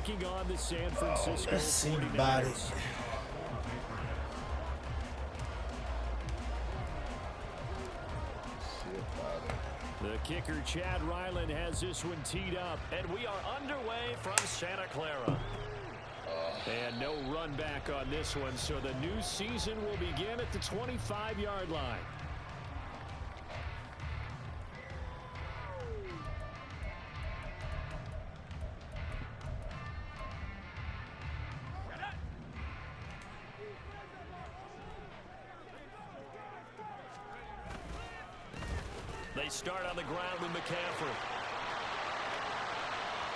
taking on the San Francisco 49ers. Let's see about it. The kicker, Chad Ryland, has this one teed up, and we are underway from Santa Clara. And no run back on this one, so the new season will begin at the 25-yard line. They start on the ground with McCaffrey.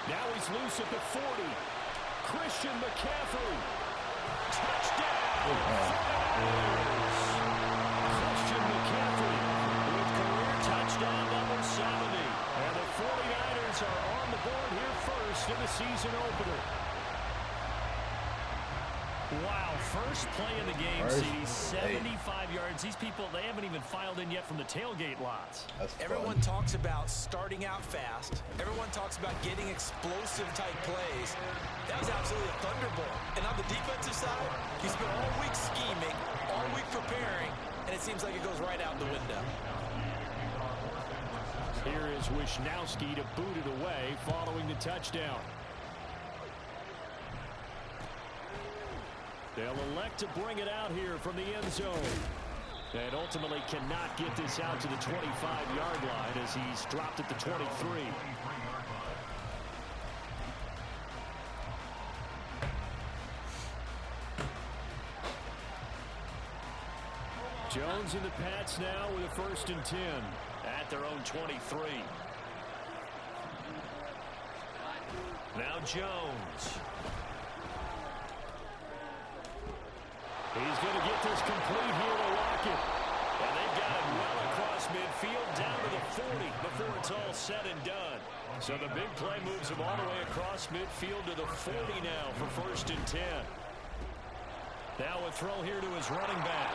Now he's loose at the 40. Christian McCaffrey. Touchdown. Christian McCaffrey with career touchdown number 70. And the 49ers are on the board here first in the season opener. Wow, first play in the game, Sz2, 75 yards. These people, they haven't even filed in yet from the tailgate lots. Everyone talks about starting out fast. Everyone talks about getting explosive type plays. That was absolutely a thunderbolt. And on the defensive side, he spent all week scheming, all week preparing, and it seems like it goes right out the window. Here is Wisnowski to boot it away following the touchdown. They'll elect to bring it out here from the end zone. And ultimately cannot get this out to the 25-yard line as he's dropped at the 23. Jones and the Pats now with a 1st and 10 at their own 23. Now Jones. He's going to get this complete here to Lockett. And they've got it well across midfield down to the 40 before it's all said and done. So the big play moves him all the way across midfield to the 40 now for 1st and 10. Now a throw here to his running back.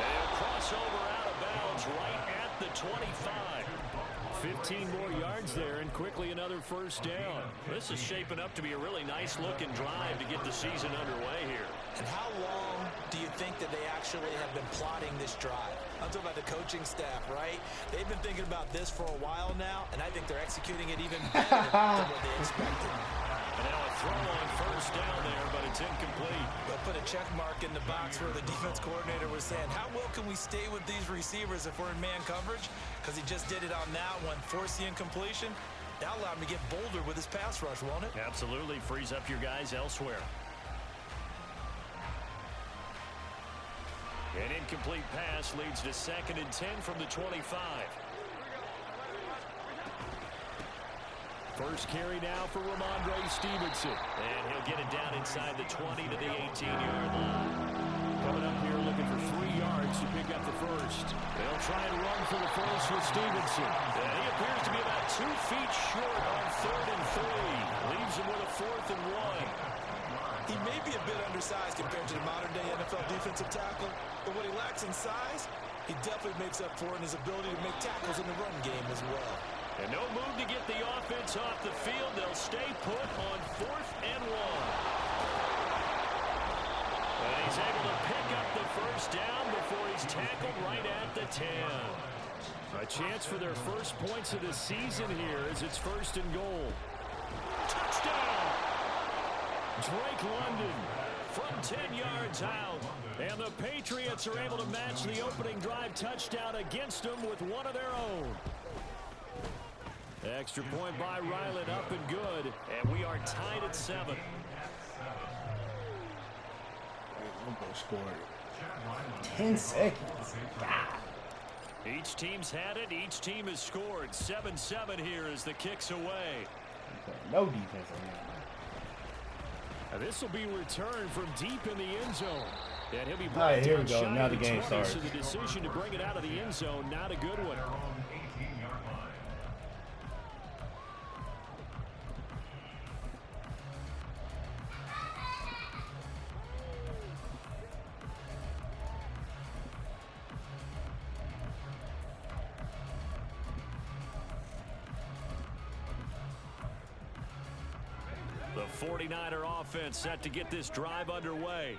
And he'll cross over out of bounds right at the 25. 15 more yards there and quickly another 1st down. This is shaping up to be a really nice looking drive to get the season underway here. And how long do you think that they actually have been plotting this drive? I'm talking about the coaching staff, right? They've been thinking about this for a while now, and I think they're executing it even better than what they expected. And now a throw on 1st down there, but it's incomplete. They'll put a check mark in the box where the defense coordinator was saying, how well can we stay with these receivers if we're in man coverage? Because he just did it on that one, force the incompletion. That'll allow him to get bolder with his pass rush, won't it? Absolutely. Frees up your guys elsewhere. An incomplete pass leads to 2nd and 10 from the 25. First carry now for Ramondre Stevenson. And he'll get it down inside the 20 to the 18-yard line. Coming up here looking for 3 yards to pick up the first. They'll try and run for the first with Stevenson. And he appears to be about 2 feet short on 3rd and 3. Leaves him with a 4th and 1. He may be a bit undersized compared to the modern-day NFL defensive tackle, but what he lacks in size, he definitely makes up for in his ability to make tackles in the run game as well. And no move to get the offense off the field. They'll stay put on 4th and 1. And he's able to pick up the 1st down before he's tackled right at the 10. A chance for their first points of the season here as it's 1st and goal. Touchdown! Drake London from 10 yards out. And the Patriots are able to match the opening drive touchdown against them with one of their own. Extra point by Ryland up and good. And we are tied at 7. Scored 10 seconds. God. Each team's had it. Each team has scored. 7-7 here as the kick's away. No defense on that. This will be returned from deep in the end zone. And he'll be All right, here we down go. shy Now of the game 20, starts. So the decision to bring it out of the end zone, not a good one. 49er offense set to get this drive underway.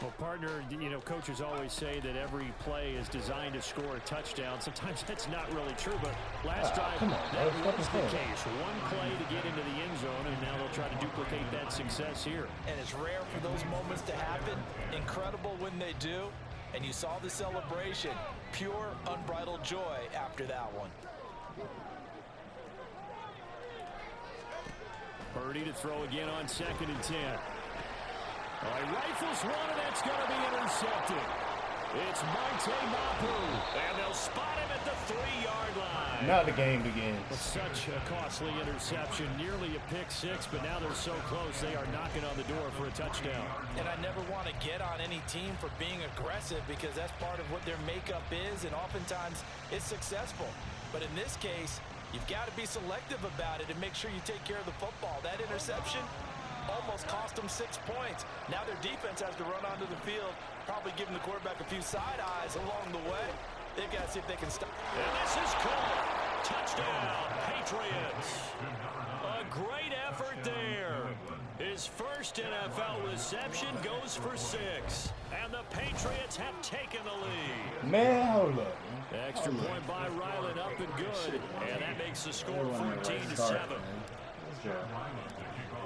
Well, partner, you know, coaches always say that every play is designed to score a touchdown. Sometimes that's not really true, but last drive, that was the case. One play to get into the end zone, and now they'll try to duplicate that success here. And it's rare for those moments to happen. Incredible when they do. And you saw the celebration. Pure, unbridled joy after that one. Purdy to throw again on 2nd and 10. He rifles one, and that's going to be intercepted. It's Monte Mapu, and they'll spot him at the 3-yard line. Now the game begins. Such a costly interception, nearly a pick six, but now they're so close they are knocking on the door for a touchdown. And I never want to get on any team for being aggressive because that's part of what their makeup is, and oftentimes it's successful. But in this case, you've got to be selective about it and make sure you take care of the football. That interception almost cost them 6 points. Now their defense has to run onto the field, probably giving the quarterback a few side eyes along the way. They've got to see if they can stop. And this is called touchdown, Patriots. A great effort there. His first NFL reception goes for 6. And the Patriots have taken the lead. Man, hold up. Extra point by Ryland, up and good. And that makes the score 14-7.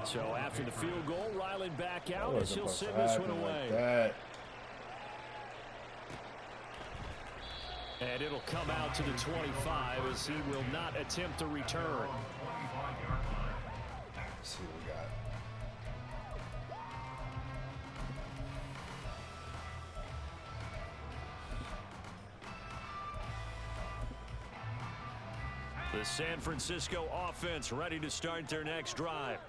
So after the field goal, Ryland back out as he'll send this one away. And it'll come out to the 25 as he will not attempt to return. Let's see what we got. The San Francisco offense ready to start their next drive.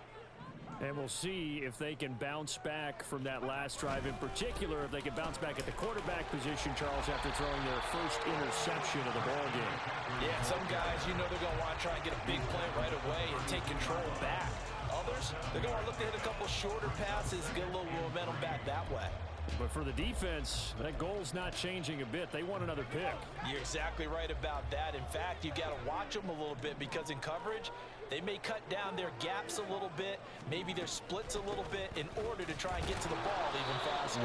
And we'll see if they can bounce back from that last drive, in particular, if they can bounce back at the quarterback position, Charles, after throwing their first interception of the ball game. Yeah, some guys, you know they're going to want to try and get a big play right away and take control back. Others, they're going to look to hit a couple shorter passes, get a little momentum back that way. But for the defense, that goal's not changing a bit. They want another pick. You're exactly right about that. In fact, you got to watch them a little bit because in coverage, they may cut down their gaps a little bit, maybe their splits a little bit in order to try and get to the ball even faster.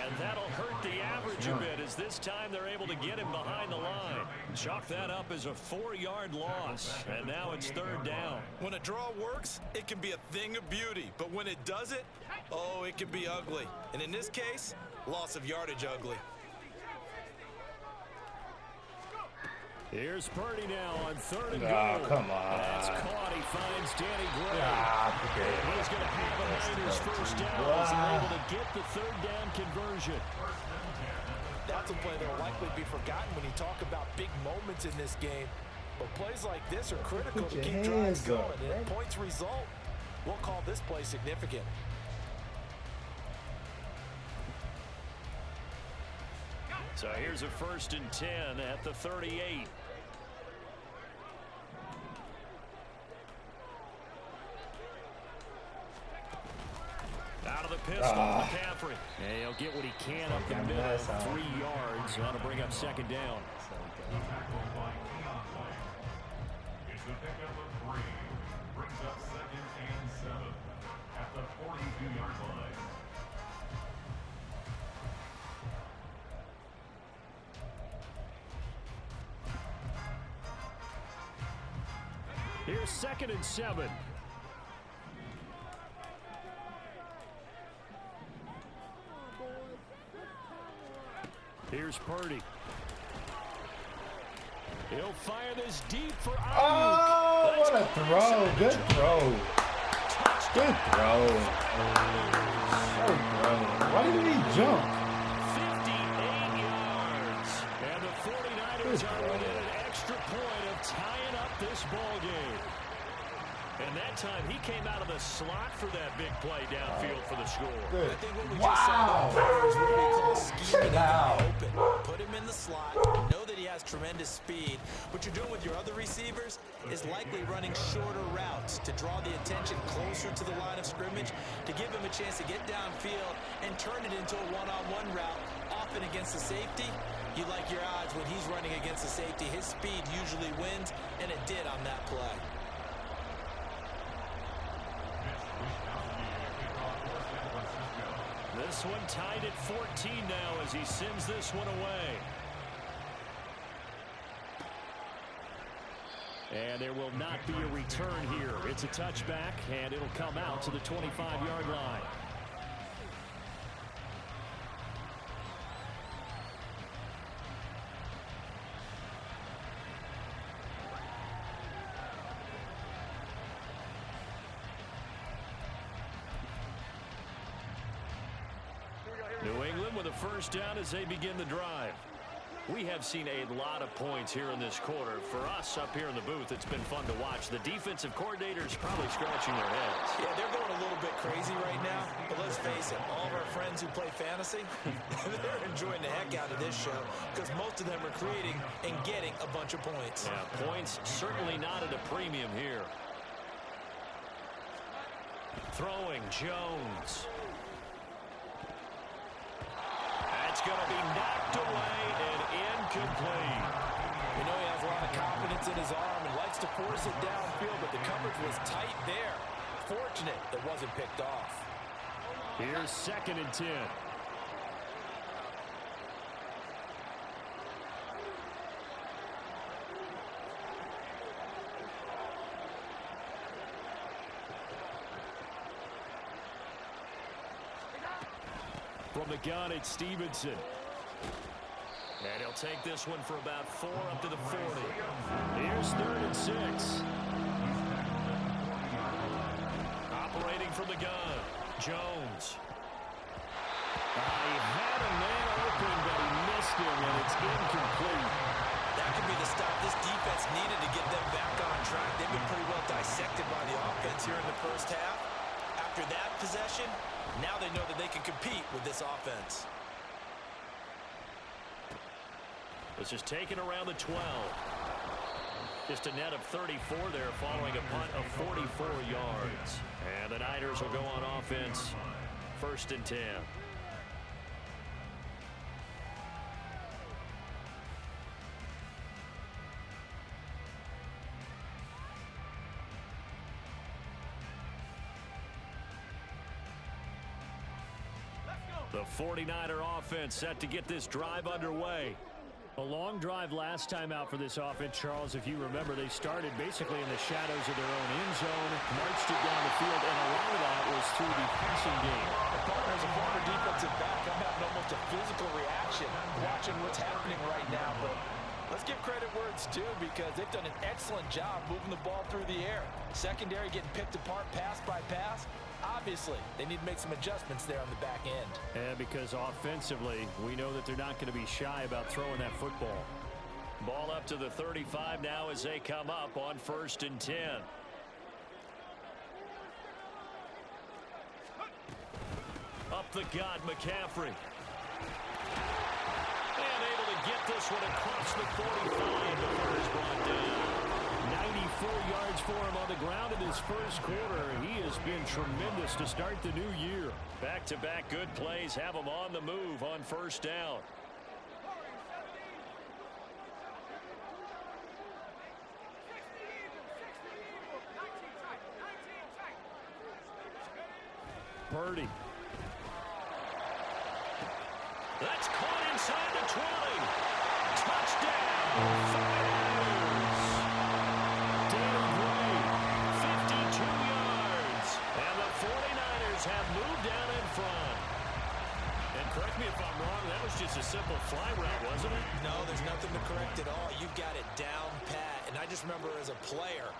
And that'll hurt the average a bit as this time they're able to get him behind the line. Chalk that up as a 4-yard loss, and now it's 3rd down. When a draw works, it can be a thing of beauty, but when it doesn't, oh, it can be ugly. And in this case, loss of yardage ugly. Here's Purdy now on 3rd and goal. Come on. That's caught. He finds Danny Gray. He's going to have a Niners first down as they're able to get the 3rd down conversion. That's a play that will likely be forgotten when you talk about big moments in this game. But plays like this are critical to keep drives going. And points result, we'll call this play significant. So here's a 1st and 10 at the 38. Out of the pistol, McCaffrey. And he'll get what he can up the middle, 3 yards. That'll bring up 2nd down. It's the pickup of 3. Brings up 2nd and 7 at the 42-yard line. Here's 2nd and 7. Here's Purdy. He'll fire this deep for Ayuk. Oh, what a throw. Good throw. Good throw. Good throw. Why didn't he jump? 58 yards. And the 49ers are within an extra point of tying up this ball game. And that time he came out of the slot for that big play downfield for the score. Good. I think what we just saw is what we call scheming open. Put him in the slot. Know that he has tremendous speed. What you're doing with your other receivers is likely running shorter routes to draw the attention closer to the line of scrimmage, to give him a chance to get downfield and turn it into a one-on-one route, often against the safety. You like your odds when he's running against the safety. His speed usually wins, and it did on that play. this one tied at 14 now as he sends this one away. And there will not be a return here. It's a touchback, and it'll come out to the 25-yard line. New England with a first down as they begin the drive. We have seen a lot of points here in this quarter. For us up here in the booth, it's been fun to watch. The defensive coordinators probably scratching their heads. Yeah, they're going a little bit crazy right now. But let's face it, all of our friends who play fantasy, they're enjoying the heck out of this show because most of them are creating and getting a bunch of points. Yeah, points certainly not at a premium here. Throwing Jones. That's going to be knocked away and incomplete. You know he has a lot of confidence in his arm and likes to force it downfield, but the coverage was tight there. Fortunate it wasn't picked off. Here's 2nd and 10. From the gun, it's Stevenson. And he'll take this one for about 4 up to the 40. Here's 3rd and 6. Operating from the gun, Jones. He had a man open, but he missed him, and it's incomplete. That could be the stop this defense needed to get them back on track. They've been pretty well dissected by the offense here in the first half. After that possession, now they know that they can compete with this offense. This is taken around the 12. Just a net of 34 there following a punt of 44 yards. And the Niners will go on offense. 1st and 10. The 49er offense set to get this drive underway. A long drive last time out for this offense, Charles. If you remember, they started basically in the shadows of their own end zone, marched it down the field, and a lot of that was through the passing game. Partner, as a former defensive back, I'm having almost a physical reaction watching what's happening right now. But let's give credit where it's due because they've done an excellent job moving the ball through the air. Secondary getting picked apart pass by pass. Obviously, they need to make some adjustments there on the back end. And because offensively, we know that they're not going to be shy about throwing that football. Ball up to the 35 now as they come up on 1st and 10. Up the gut, McCaffrey. And able to get this one across the 45 before he's brought down. 94 yards for him on the ground in his first quarter. He has been tremendous to start the new year. Back-to-back good plays have him on the move on 1st down. Purdy. That's caught inside the 20. Touchdown. Have moved down in front. And correct me if I'm wrong, that was just a simple fly route, wasn't it? No, there's nothing to correct at all. You've got it down pat. And I just remember as a player,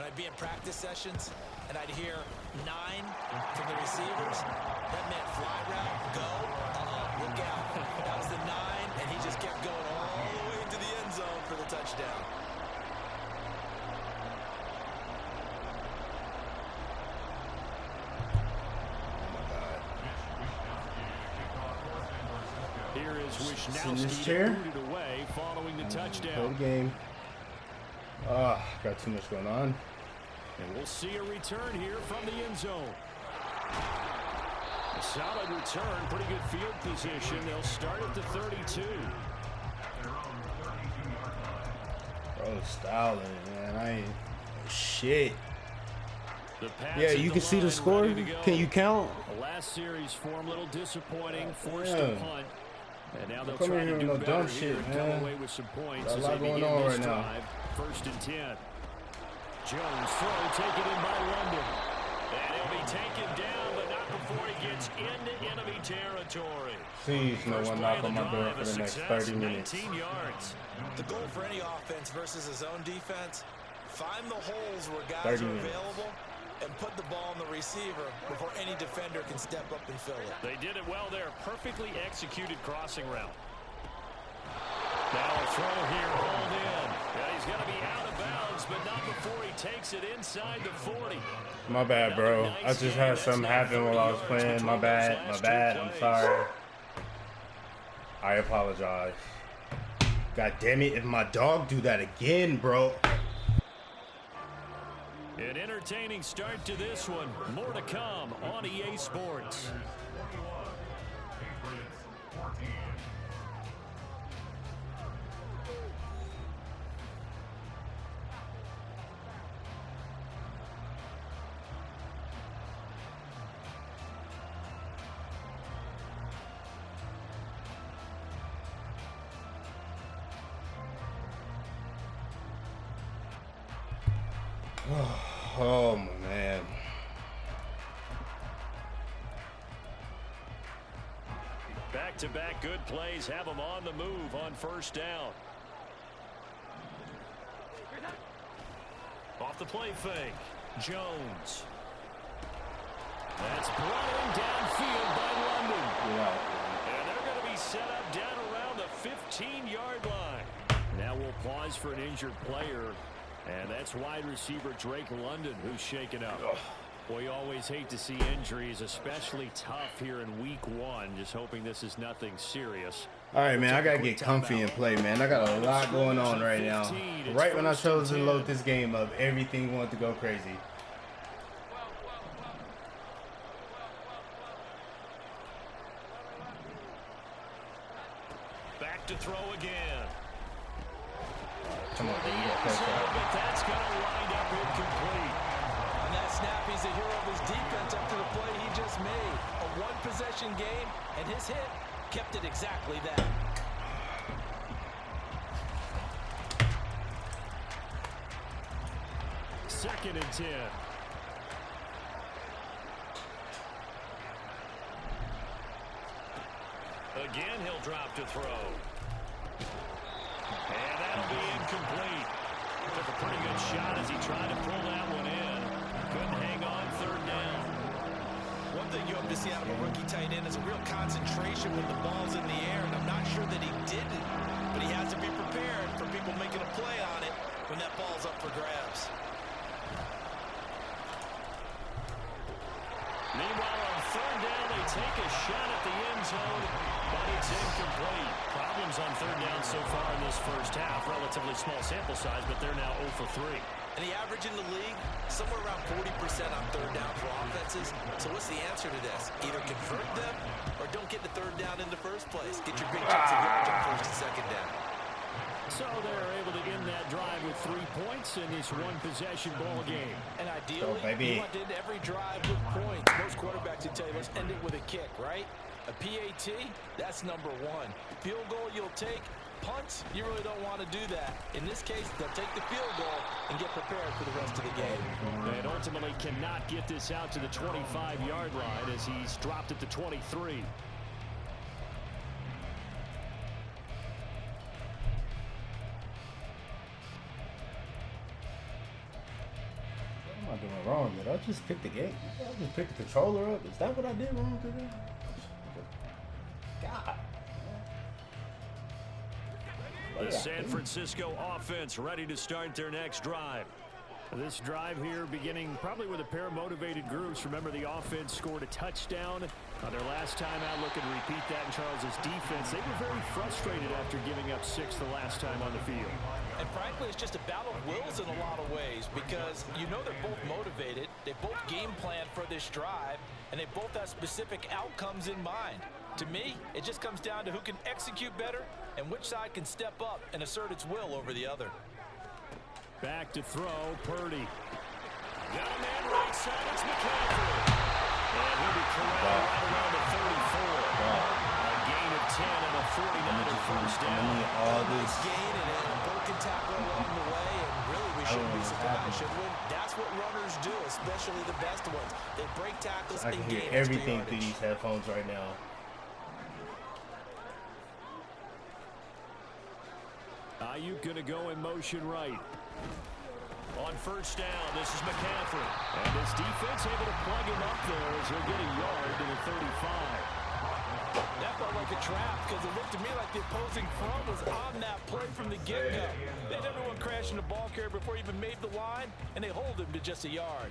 when I'd be in practice sessions, and I'd hear 9 from the receivers, that meant fly route, go, look out. That was the 9, and he just kept going all the way into the end zone for the touchdown. Here is Sz2 booted away following the touchdown. Play the game. Got too much going on. And we'll see a return here from the end zone. A solid return, pretty good field position. They'll start at the 32. Bro, styling, man. I ain't shit. The pass Yeah, at you the can see the line, score. ready to go. Can you count? The last series form a little disappointing, forced Yeah. a punt. And now they'll Come try in to here do with no better dumb here shit, and come man. away with some points Got a as lot they going begin on this right now. drive. 1st and 10. Jones throw, take it in by London. And he'll be taken down, but not before he gets into enemy territory. Please, no First one play knock of on the my door drive, for a the next success, 30 minutes. 19 yards. The goal for any offense versus a zone defense, find the holes where guys 30 are minutes. available and put the ball on the receiver before any defender can step up and fill it. They did it well there. Perfectly executed crossing route. Now a throw here, hauled in. Yeah, he's going to be out of bounds, but not before he takes it inside the 40. My bad, bro. I just had something happen while I was playing. My bad. My bad. I'm sorry. I apologize. God damn it. If my dog do that again, bro. An entertaining start to this one. More to come on EA Sports. Patriots 14. Oh, man. Back-to-back good plays have them on the move on 1st down. Off the play fake. Jones. That's brought in downfield by London. Yeah. And they're going to be set up down around the 15-yard line. Now we'll pause for an injured player. And that's wide receiver Drake London who's shaken up. Boy, you always hate to see injuries, especially tough here in week 1. Just hoping this is nothing serious. All right, man. I got to get comfy and play, man. I got a lot going on right now. Right when I chose to load this game up, everything wanted to go crazy. Back to throw again. Come on, The man. You end got to catch zone, that. but that's going to wind up incomplete. On that snap, he's a hero of his defense up to the play he just made. A one-possession game, and his hit kept it exactly that. Second and 10. Again, he'll drop to throw. And that'll be incomplete. Took a pretty good shot as he tried to pull that one in. Couldn't hang on 3rd down. One thing you hope to see out of a rookie tight end is a real concentration when the ball's in the air, and I'm not sure that he didn't, but he has to be prepared for people making a play on it when that ball's up for grabs. Meanwhile, on 3rd down, they take a shot at the end zone, but it's incomplete. Problems on 3rd down so far in this first half. Relatively small sample size, but they're now 0 for 3. And the average in the league, somewhere around 40% on 3rd down for offenses. So what's the answer to this? Either convert them or don't get the 3rd down in the first place. Get your big chunks of yards on 1st and 2nd down. So they're able to end that drive with 3 points in this one-possession ball game. And ideally, you want to end every drive with points. Most quarterbacks would tell you, let's end it with a kick, right? A PAT, that's number 1. Field goal you'll take. Punts, you really don't want to do that. In this case, they'll take the field goal and get prepared for the rest of the game. And ultimately cannot get this out to the 25-yard line as he's dropped at the 23. What am I doing wrong? Did I just pick the game? I just picked the controller up? Is that what I did wrong today? God. The San Francisco offense ready to start their next drive. This drive here beginning probably with a pair of motivated groups. Remember, the offense scored a touchdown on their last time out. Looking to repeat that in Charles's defense. They were very frustrated after giving up 6 the last time on the field. And frankly, it's just a battle of wills in a lot of ways because you know they're both motivated. They both game plan for this drive, and they both have specific outcomes in mind. To me, it just comes down to who can execute better and which side can step up and assert its will over the other. Back to throw, Purdy. Got a man right side. It's McCaffrey. And he'll be corralled right around the 34. A gain of 10 and a 49er first down. All this Gain and a broken tackle along the way, and really we shouldn't be surprised, should we? That's what runners do, especially the best ones. They break tackles I and can hear gain everything extra through yardage. these headphones right now. Ayuk going to go in motion right. On first down, this is McCaffrey. And this defense able to plug him up there as he'll get a yard to the 35. That felt like a trap because it looked to me like the opposing front was on that play from the get-go. They had everyone crashing the ball carrier before he even made the line, and they hold him to just a yard.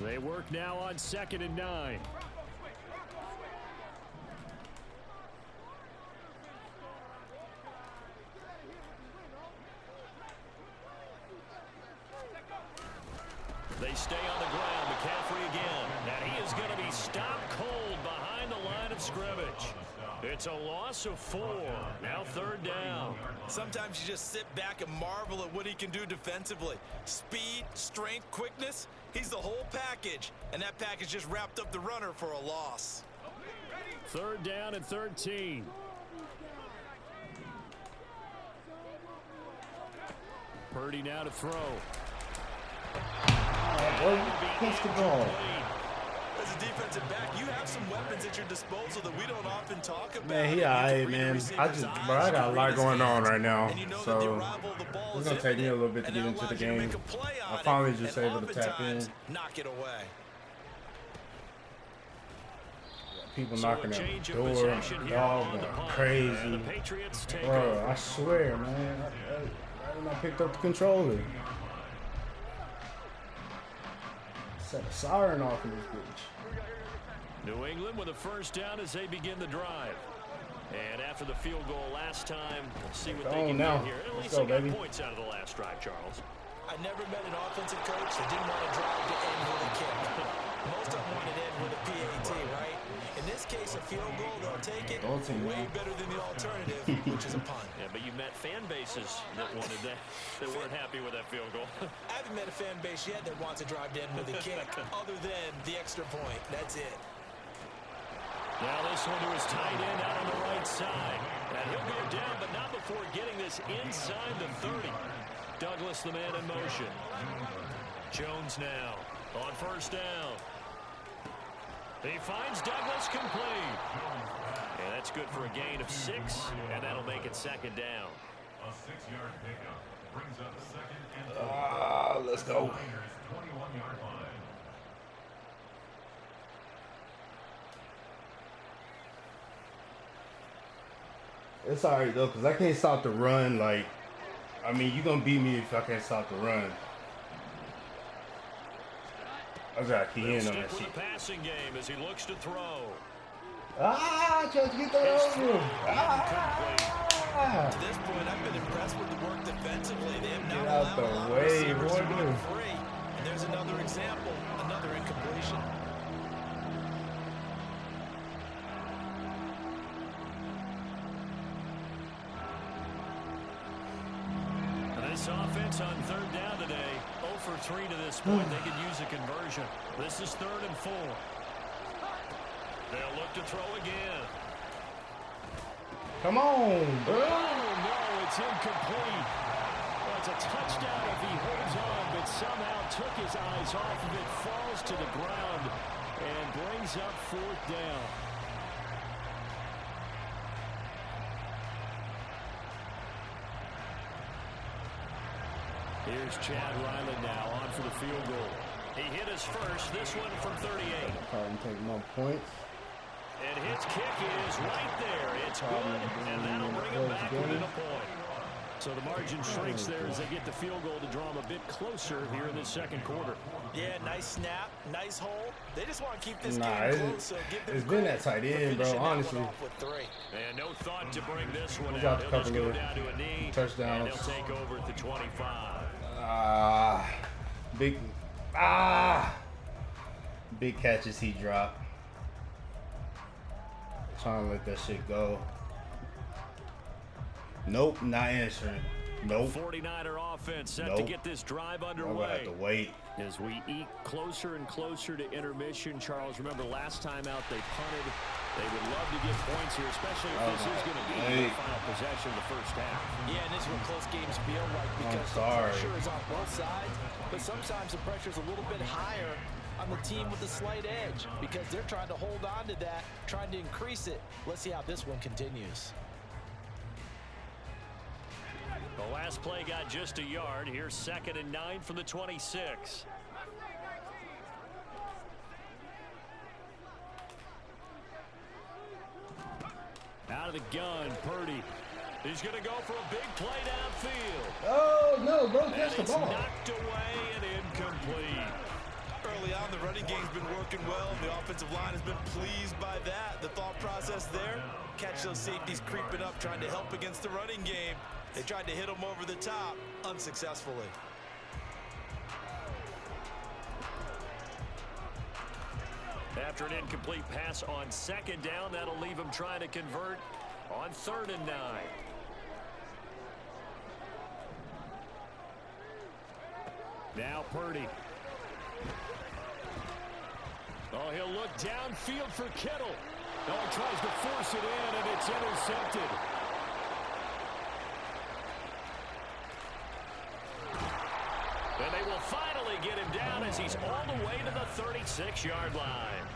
They work now on 2nd and 9. They stay on the ground. McCaffrey again. And he is going to be stopped cold behind the line of scrimmage. It's a loss of 4. Now 3rd down. Sometimes you just sit back and marvel at what he can do defensively. Speed, strength, quickness. He's the whole package. And that package just wrapped up the runner for a loss. 3rd down and 13. Purdy now to throw. Catch the ball. As a defensive back, you have some weapons at your disposal that we don't often talk about. Man, he alright, man. I got a lot going on right now, so it's gonna take me a little bit to get into the game. I finally just able to tap in. Knock it away. People knocking at the door, dog going crazy. Bro, I swear, man. I picked up the controller. Set a siren off in this bitch. New England with a first down as they begin the drive. And after the field goal last time, we'll see what they can do here. At least they got points out of the last drive, Charles. I never met an offensive coach that didn't want to drive to end with a kick. Most of them wanted to end with a PAT, right? In this case, a field goal, they'll take it way better than the alternative, which is a punt. Yeah, but you met fan bases that wanted that, that weren't happy with that field goal. I haven't met a fan base yet that wants to drive to end with a kick, other than the extra point. That's it. Now this one to his tight end out on the right side. And he'll go down, but not before getting this inside the 30. Douglas, the man in motion. Jones now on first down. He finds Douglas complete. And that's good for a gain of 6, and that'll make it 2nd down. A 6-yard pickup brings up 2nd and 10. Let's go. 21-yard line. It's alright though, cause I can't stop the run. Like, I mean, you gonna beat me if I can't stop the run. I gotta key in on that shit. The passing game as he looks to throw. I tried to get that over. To this point, I've been impressed with the work defensively. They have not Get out allowed a lot the of way, receivers to boy. run free. And there's another example, another incompletion. This offense on 3rd down today, 0 for 3 to this point. They could use a conversion. This is 3rd and 4. They'll look to throw again. Come on, bro. Oh, no, it's incomplete. Well, it's a touchdown if he holds on, but somehow took his eyes off of it, falls to the ground, and brings up 4th down. Here's Chad Ryland now on for the field goal. He hit his first, this one from 38. Probably take more points. And his kick is right there. It's good, and that'll bring him back within a point. So the margin shrinks there as they get the field goal to draw them a bit closer here in the 2nd quarter. Yeah, nice snap, nice hole. They just want to keep this game close, so give them it's been that tight end, bro, honestly. And no thought to bring this one He's out. got a He'll just couple go of down to a knee, touchdowns. and he'll take over at the 25. Big catches he dropped. Trying to let that shit go. Nope, not answering. Nope. 49er offense set to get this drive underway. We'll have to wait. As we eke closer and closer to intermission, Charles, remember last time out they punted. They would love to get points here, especially if this is going to be the final possession of the first half. Yeah, and this is what close games feel like because the pressure is on both sides, but sometimes the pressure is a little bit higher on the team with the slight edge because they're trying to hold on to that, trying to increase it. Let's see how this one continues. The last play got just a yard. Here's 2nd and 9 from the 26. Out of the gun, Purdy. He's going to go for a big play downfield. Oh, no, bro, catch the ball. Knocked away and incomplete. Early on, the running game's been working well, and the offensive line has been pleased by that. The thought process there, catch those safeties creeping up, trying to help against the running game. They tried to hit him over the top, unsuccessfully. After an incomplete pass on 2nd down, that'll leave him trying to convert on 3rd and 9. Now Purdy. Oh, he'll look downfield for Kittle. Oh, he tries to force it in, and it's intercepted. And they will finally get him down as he's all the way to the 36-yard line.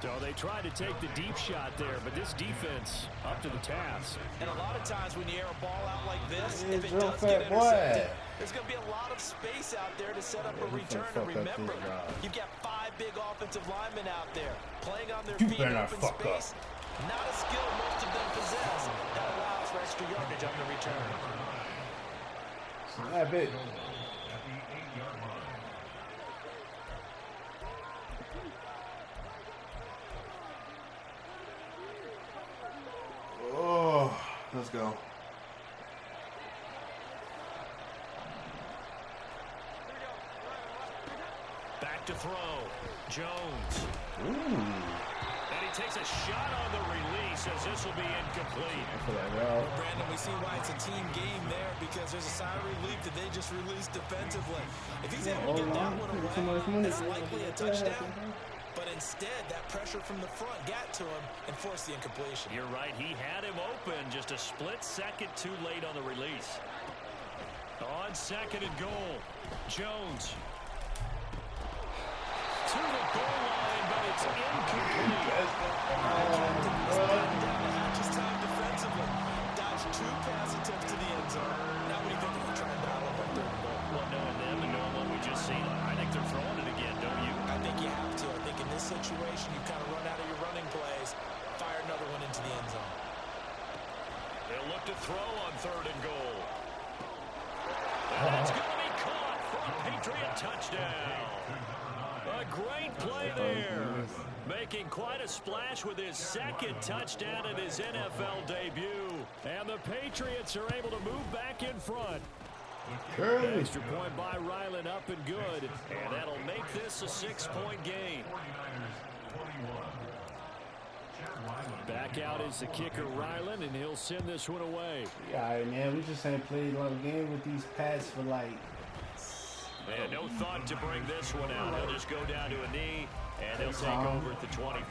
So they tried to take the deep shot there, but this defense up to the task. And a lot of times when you air a ball out like this, if it does get intercepted, there's going to be a lot of space out there to set up a return. And remember, you've got 5 big offensive linemen out there playing on their feet in open space. Not a skill most of them possess. That allows for extra yardage on the return. That big. Oh, let's go. Back to throw. Jones. Ooh. And he takes a shot on the release as this will be incomplete. Well, Brandon, we see why it's a team game there because there's a sigh of relief that they just released defensively. If he's able to get that one away, it's likely a touchdown. But instead, that pressure from the front got to him and forced the incompletion. You're right. He had him open. Just a split second too late on the release. On 2nd and goal. Jones. To the goal line, but it's incomplete. Down to Hatch's time defensively. Dodged 2 pass attempts to the end zone. Now what do you think they're trying to battle up on 3rd and goal? Well, knowing them and knowing what we just seen, I think they're throwing it again, don't you? I think you have to. I think in this situation, you kind of run out of your running plays, fire another one into the end zone. They'll look to throw on 3rd and goal. And that's going to be caught for a Patriot touchdown. A great play there. Making quite a splash with his 2nd touchdown in his NFL debut. And the Patriots are able to move back in front. Extra point by Ryland up and good. And that'll make this a 6-point game. Back out is the kicker Ryland, and he'll send this one away. Yeah, man, we just ain't played a lot of game with these pads for like. And no thought to bring this one out. He'll just go down to a knee, and he'll take over at the 25.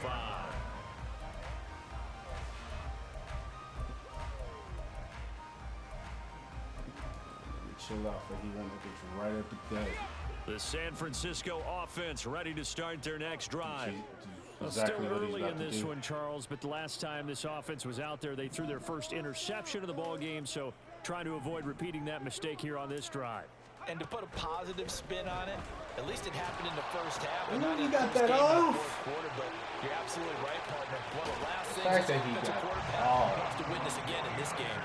Chill out, but he want to get you right up the gut. The San Francisco offense ready to start their next drive. Exactly Still what he's early about in to this do. one, Charles, but the last time this offense was out there, they threw their first interception of the ball game, so trying to avoid repeating that mistake here on this drive. And to put a positive spin on it, at least it happened in the first half. And Ooh, not you in got the that first game of the off. fourth quarter, but you're absolutely right, partner. One of the last things fact this that he offensive got quarterback off. wants to witness again in this game.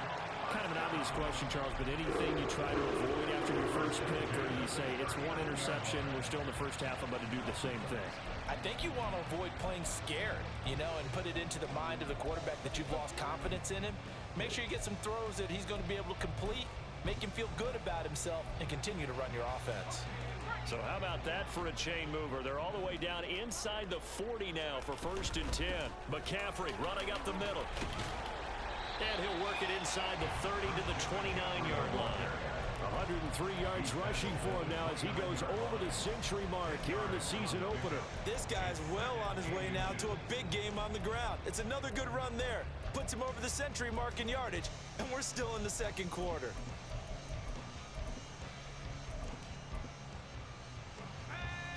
Kind of an obvious question, Charles, but anything you try to avoid after your first pick, or you say it's one interception, we're still in the first half, I'm going to do the same thing? I think you want to avoid playing scared, you know, and put it into the mind of the quarterback that you've lost confidence in him. Make sure you get some throws that he's going to be able to complete, make him feel good about himself, and continue to run your offense. So how about that for a chain mover? They're all the way down inside the 40 now for 1st and 10. McCaffrey running up the middle. And he'll work it inside the 30 to the 29-yard line. 103 yards rushing for him now as he goes over the century mark here in the season opener. This guy's well on his way now to a big game on the ground. It's another good run there. Puts him over the century mark in yardage, and we're still in the second quarter.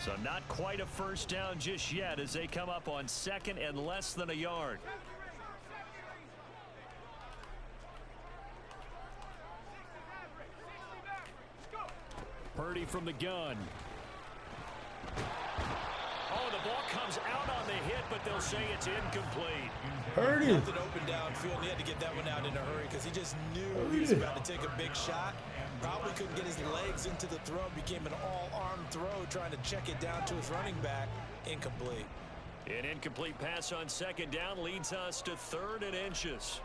So not quite a first down just yet as they come up on second and less than a yard. Purdy from the gun. Oh, the ball comes out on the hit, but they'll say it's incomplete. Purdy. Nothing open downfield. He had to get that one out in a hurry because he just knew he was about to take a big shot. Probably couldn't get his legs into the throw. Became an all-arm throw trying to check it down to his running back. Incomplete. An incomplete pass on second down leads us to 3rd and inches.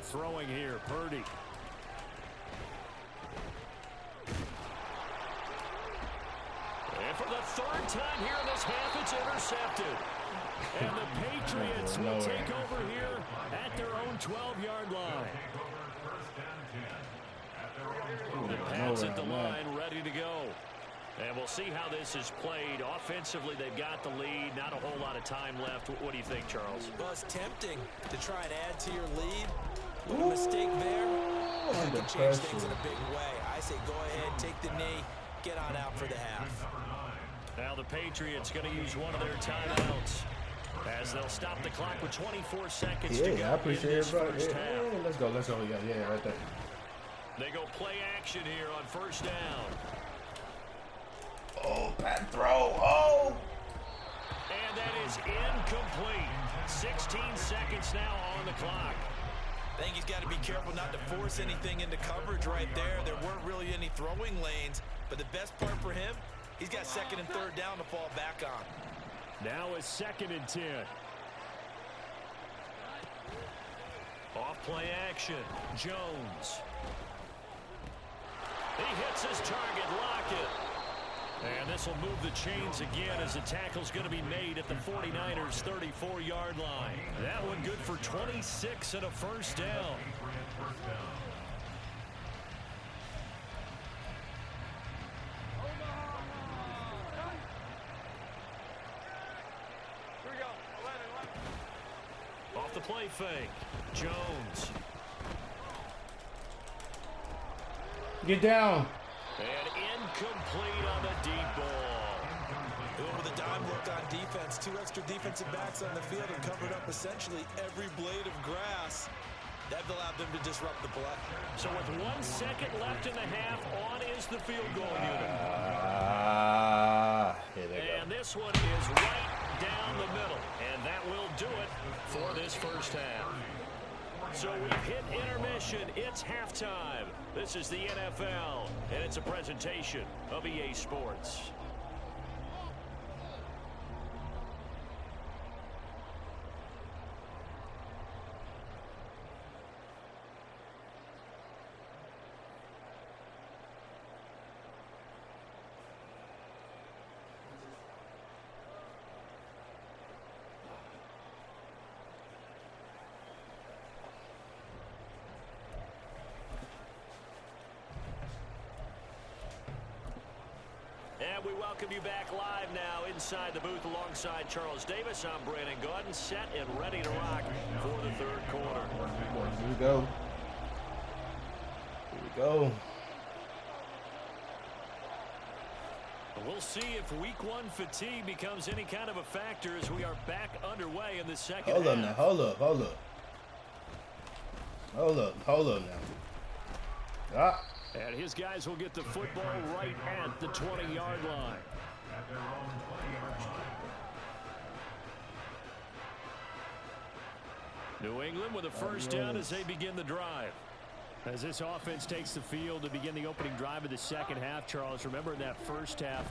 Throwing here, Purdy. And for the 3rd time here in this half, it's intercepted. And the Patriots will take over here at their own 12-yard line. The Pats at the line, ready to go. And we'll see how this is played. Offensively, they've got the lead. Not a whole lot of time left. What do you think, Charles? Well, it's tempting to try and add to your lead. With a mistake there, that can change things in a big way. I say go ahead, take the knee, get on out for the half. Now the Patriots going to use one of their timeouts as they'll stop the clock with 24 seconds to go. I appreciate in this it, bro. first half. Let's go. Yeah, right there. They go play action here on first down. Oh, bad throw. Oh! And that is incomplete. 16 seconds now on the clock. I think he's got to be careful not to force anything into coverage right there. There weren't really any throwing lanes, but the best part for him, he's got 2nd and 3rd down to fall back on. Now a 2nd and 10. Off play action. Jones. He hits his target, Lockett. And this will move the chains again as the tackle's going to be made at the 49ers' 34-yard line. That one good for 26 and a first down. Off the play fake. Jones. Get down. And incomplete on the deep ball. Doing with a dime look on defense. 2 extra defensive backs on the field and covered up essentially every blade of grass. That allowed them to disrupt the play. So with 1 second left in the half, on is the field goal unit. Here they go. And this one is right down the middle. And that will do it for this first half. So we've hit intermission. It's halftime. This is the NFL, and it's a presentation of EA Sports. And we welcome you back live now inside the booth alongside Charles Davis. I'm Brandon Gordon, set and ready to rock for the 3rd quarter. Here we go. We'll see if week 1 fatigue becomes any kind of a factor as we are back underway in the second half. Hold up now. Ah. And his guys will get the football right at the 20-yard line. New England with a first down as they begin the drive. As this offense takes the field to begin the opening drive of the second half, Charles, remember in that first half,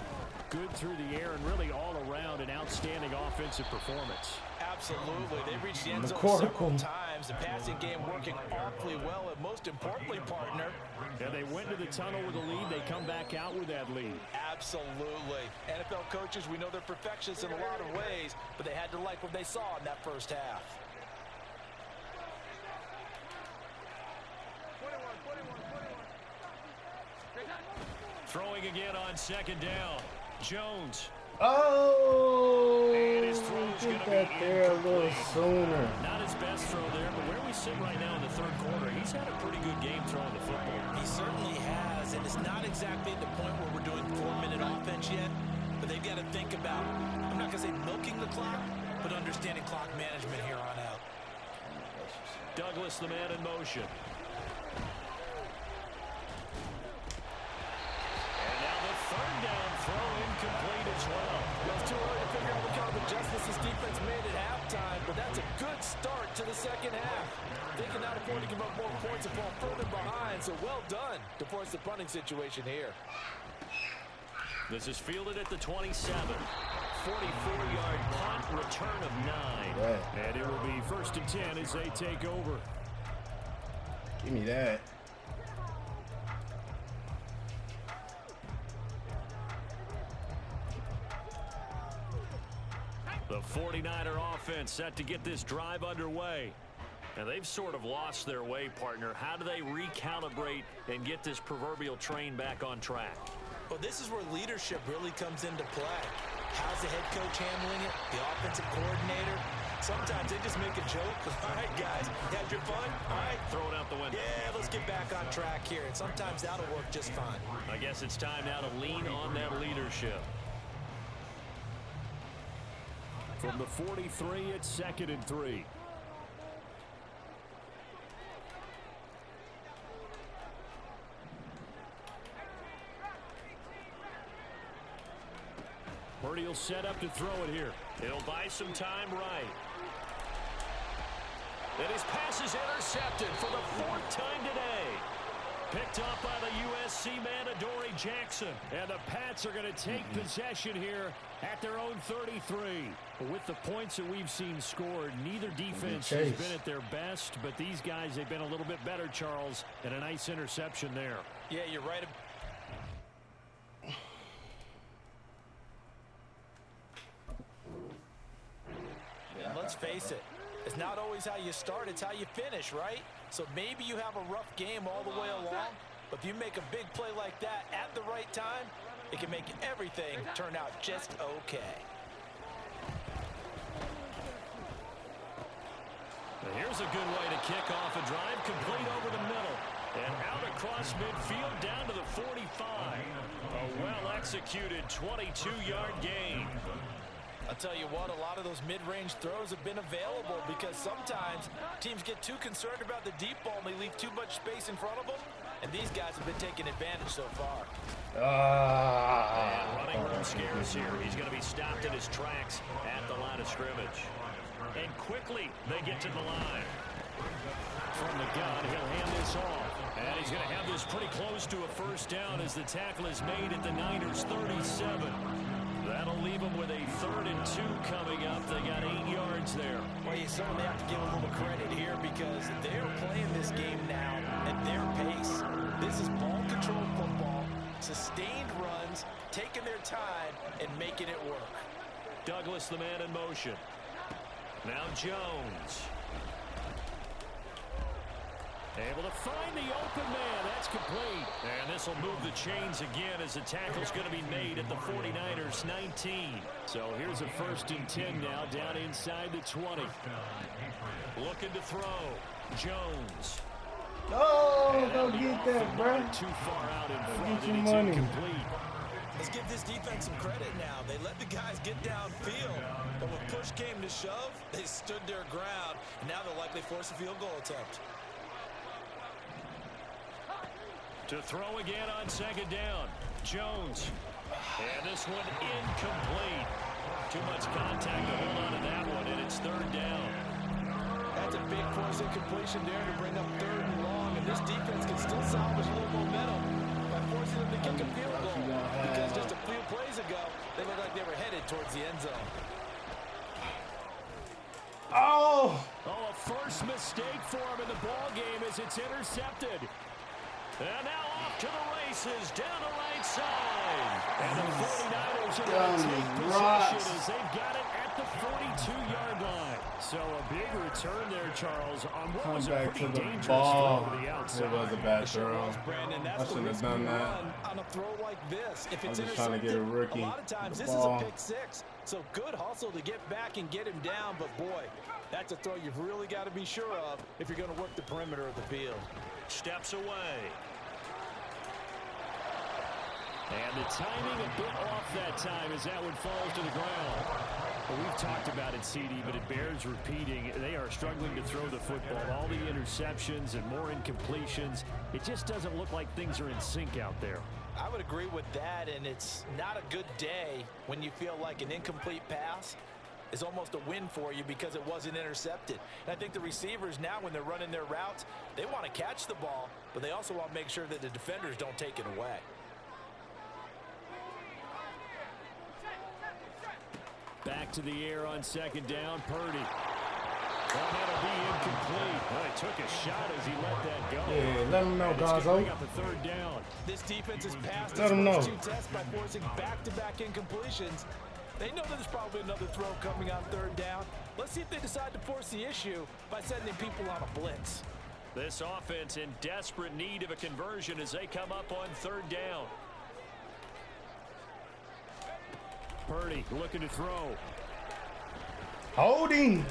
good through the air and really all around an outstanding offensive performance. Absolutely. They reached the end zone several times. The passing game working awfully well, and most importantly, partner. And they went to the tunnel with a lead. They come back out with that lead. Absolutely. NFL coaches, we know they're perfectionists in a lot of ways, but they had to like what they saw in that first half. Throwing again on second down. Jones. Oh, And his throw's going to be there a little sooner. Not his best throw there, but where we sit right now in the third quarter, he's had a pretty good game throwing the football. He certainly has, and it's not exactly at the point where we're doing 4-minute offense yet, but they've got to think about, I'm not going to say milking the clock, but understanding clock management here on out. Douglas, the man in motion. And now the third down throw incomplete as well. It's too early to figure out what kind of adjustments this defense made at halftime, but that's a good start to the second half. They cannot afford to give up more points and fall further behind, so well done to force the punting situation here. This is fielded at the 27. 44-yard punt, return of 9. Right. And it will be 1st and 10 as they take over. Give me that. The 49er offense set to get this drive underway. And they've sort of lost their way, partner. How do they recalibrate and get this proverbial train back on track? Well, this is where leadership really comes into play. How's the head coach handling it? The offensive coordinator? Sometimes they just make a joke. All right, guys, you had your fun? All right. Throw it out the window. Yeah, let's get back on track here. And sometimes that'll work just fine. I guess it's time now to lean on that leadership. From the 43, it's 2nd and 3. Purdy will set up to throw it here. He'll buy some time right. And his pass is intercepted for the 4th time today. Picked up by the USC man, Adoree Jackson. And the Pats are going to take possession here at their own 33. With the points that we've seen scored, neither defense has been at their best, but these guys, they've been a little bit better, Charles, and a nice interception there. Yeah, you're right. And let's face it, it's not always how you start, it's how you finish, right? So maybe you have a rough game all the way along, but if you make a big play like that at the right time, it can make everything turn out just okay. And here's a good way to kick off a drive, complete over the middle. And out across midfield down to the 45. A well-executed 22-yard gain. I'll tell you what, a lot of those mid-range throws have been available because sometimes teams get too concerned about the deep ball and they leave too much space in front of them. And these guys have been taking advantage so far. And running room scares here. He's going to be stopped in his tracks at the line of scrimmage. And quickly they get to the line. From the gun, he'll hand this off. And he's going to have this pretty close to a first down as the tackle is made at the Niners' 37. That'll leave them with a 3rd and 2 coming up. They got 8 yards there. Well, you certainly have to give a little credit here because they're playing this game now at their pace. This is ball control football, sustained runs, taking their time and making it work. Douglas, the man in motion. Now Jones. Able to find the open man. That's complete. And this will move the chains again as the tackle's going to be made at the 49ers 19. So here's a 1st and 10 now down inside the 20. Looking to throw. Jones. Oh, go get that, bro. Too far out in front. Get your And it's money. incomplete. Let's give this defense some credit now. They let the guys get downfield, but when push came to shove, they stood their ground, and now they'll likely force a field goal attempt. To throw again on 2nd down. Jones. And this one incomplete. Too much contact to hold on to that one, and it's 3rd down. That's That's a big force incompletion there to bring up 3rd and long, and this defense can still salvage a little momentum by forcing them to kick a field goal. Because just a few plays ago, they looked like they were headed towards the end zone. Oh! Oh, a first mistake for him in the ball game as it's intercepted. And now off to the races, down the right side. And the 49ers are going to take possession as they've got it at the 42-yard line. So a big return there, Charles, on what was a pretty dangerous throw to the outside. It was a bad throw. I shouldn't have done that. On a throw like this, if it's I'm just trying to get a rookie. a lot of times this is a pick six. So good hustle to get back and get him down, but boy, that's a throw you've really got to be sure of if you're going to work the perimeter of the field. Steps away. And the timing a bit off that time as that one falls to the ground. Well, we've talked about it, CD, but it bears repeating. They are struggling to throw the football. All the interceptions and more incompletions. It just doesn't look like things are in sync out there. I would agree with that, and it's not a good day when you feel like an incomplete pass is almost a win for you because it wasn't intercepted. And I think the receivers now, when they're running their routes, they want to catch the ball, but they also want to make sure that the defenders don't take it away. Back to the air on 2nd down, Purdy. Oh, that'll be incomplete. Well, he took a shot as he let that go. Yeah, let him know, Gonzo. Bring up a 3rd down. This defense has passed Let him know. its first 2 tests by forcing back-to-back incompletions. They know that there's probably another throw coming on 3rd down. Let's see if they decide to force the issue by sending people on a blitz. This offense in desperate need of a conversion as they come up on 3rd down. Purdy looking to throw. Holding.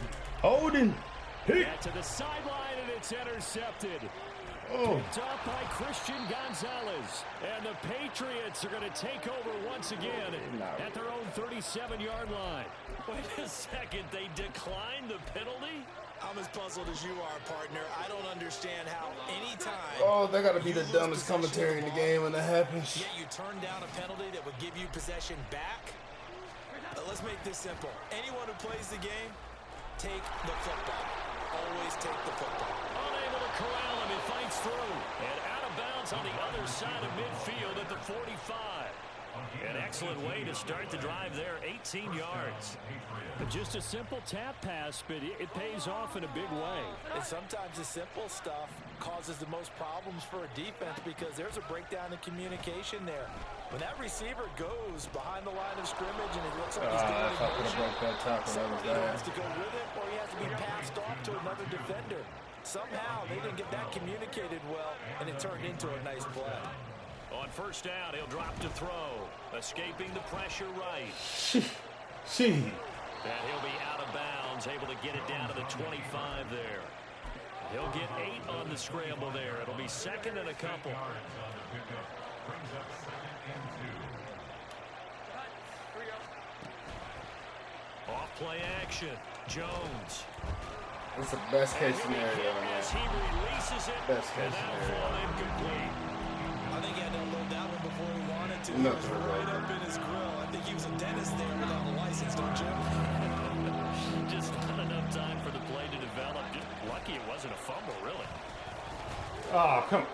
Back to the sideline, and it's intercepted. Picked up by Christian Gonzalez. And the Patriots are going to take over once again at their own 37-yard line. Wait a second, they declined the penalty? I'm as puzzled as you are, partner. I don't understand how any time. Oh, they got to be the dumbest commentary in the game when that happens. Yet you turn down a penalty that would give you possession back. Let's make this simple. Anyone who plays the game, take the football. Always take the football. Unable to corral him, he fights through. And out of bounds on the other side of midfield at the 45. An excellent way to start the drive there, 18 yards. Just a simple tap pass, but it pays off in a big way. And sometimes the simple stuff causes the most problems for a defense because there's a breakdown in communication there. When that receiver goes behind the line of scrimmage and it looks like he's going to he has to go with it or he has to be passed off to another defender. Somehow they didn't get that communicated well, and it turned into a nice play. On 1st down, he'll drop to throw. Escaping the pressure right. And he'll be out of bounds, able to get it down to the 25 there. He'll get 8 on the scramble there. It'll be 2nd and a couple. Off play action. Jones. It's the best case scenario, man. As he releases it, Best case and that'll scenario. fall incomplete. I think he had to unload that one before he wanted to. No, It was right up in his grill. I think he was a dentist there without a license, don't you? Just not enough time for the play to develop. Just lucky it wasn't a fumble, really. Oh, come on.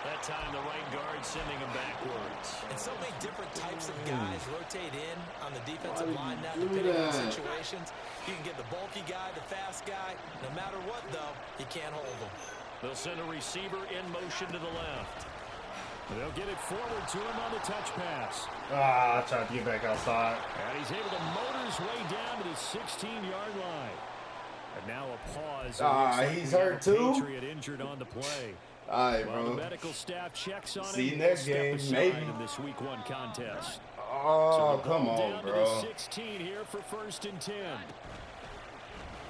That time the right guard sending him backwards. And so many different types of guys rotate in on the defensive line now, depending on the situations. You can get the bulky guy, the fast guy. No matter what, though, you can't hold them. They'll send a receiver in motion to the left. They'll get it forward to him on the touch pass. I tried to get back outside. And he's able to motor his way down to the 16-yard line. And now a pause. He's hurt too? Patriot injured on the play. All right, Well, bro. the medical staff checks on See him. you next Step game, aside maybe. in this week 1 contest. Oh, So come ball on, down bro. To the 16 here for 1st and 10.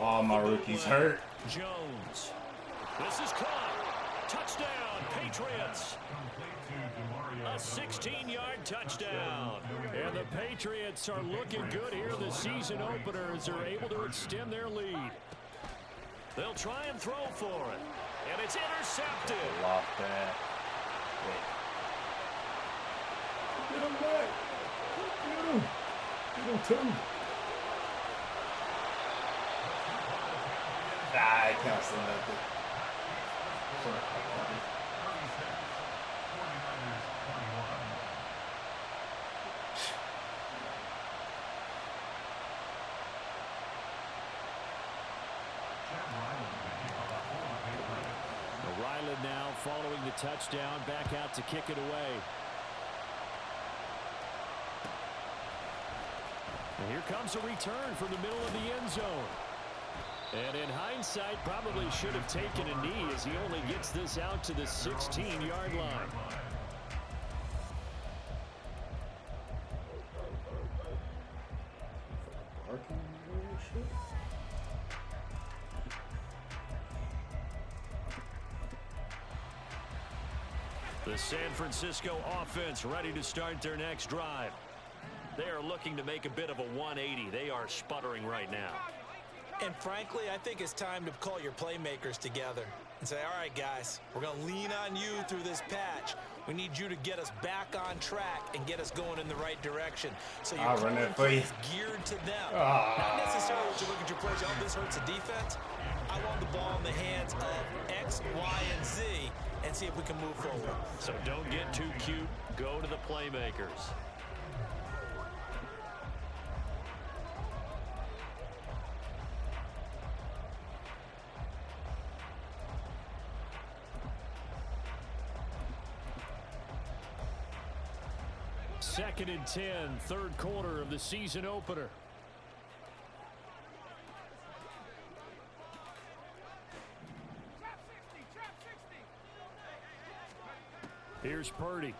All my rookies hurt. Jones. This is caught. Touchdown, Patriots. A 16-yard touchdown. And the Patriots are looking good here. The season openers are able to extend their lead. They'll try and throw for it. And it's intercepted. Lost that. Get him back. Get him. Nah, it counts for nothing. Ryland now following the touchdown, back out to kick it away. And here comes a return from the middle of the end zone. And in hindsight, probably should have taken a knee as he only gets this out to the 16-yard line. The San Francisco offense ready to start their next drive. They are looking to make a bit of a 180. They are sputtering right now. And frankly, I think it's time to call your playmakers together and say, all right, guys, we're going to lean on you through this patch. We need you to get us back on track and get us going in the right direction. So your play is geared to them. Not necessarily to look at your plays, oh, this hurts the defense. I want the ball in the hands of X, Y, and Z and see if we can move forward. So don't get too cute. Go to the playmakers. Second and 10, third quarter of the season opener. Here's Purdy.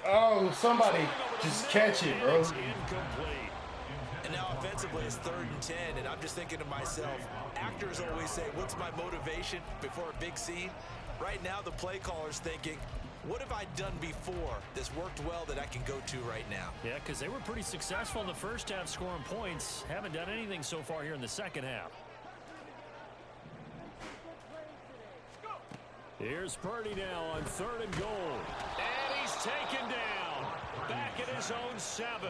Oh, somebody just catch it, bro. And now offensively it's 3rd and 10, and I'm just thinking to myself, actors always say, what's my motivation before a big scene? Right now the play caller's thinking, what have I done before that's worked well that I can go to right now? Yeah, because they were pretty successful in the first half scoring points. Haven't done anything so far here in the second half. Here's Purdy now on 3rd and goal. And he's taken down. Back at his own 7.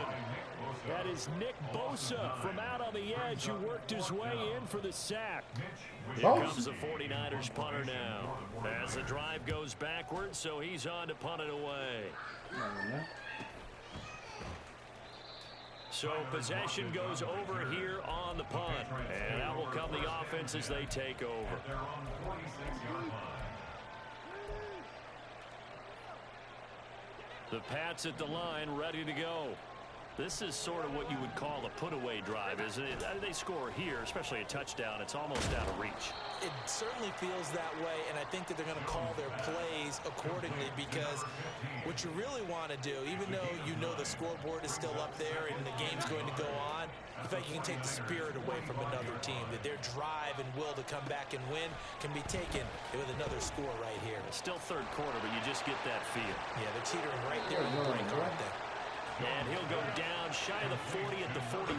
That is Nick Bosa from out on the edge who worked his way in for the sack. Here comes the 49ers punter now. As the drive goes backwards, so he's on to punt it away. So possession goes over here on the punt. And out will come the offense as they take over. The Pats at the line, ready to go. This is sort of what you would call a put-away drive, isn't it? They score here, especially a touchdown. It's almost out of reach. It certainly feels that way, and I think that they're going to call their plays accordingly because what you really want to do, even though you know the scoreboard is still up there and the game's going to go on, in fact, you can take the spirit away from another team, that their drive and will to come back and win can be taken with another score right here. It's still third quarter, but you just get that feel. Yeah, they're teetering right there on the brink, aren't they? And he'll go down shy of the 40 at the 41.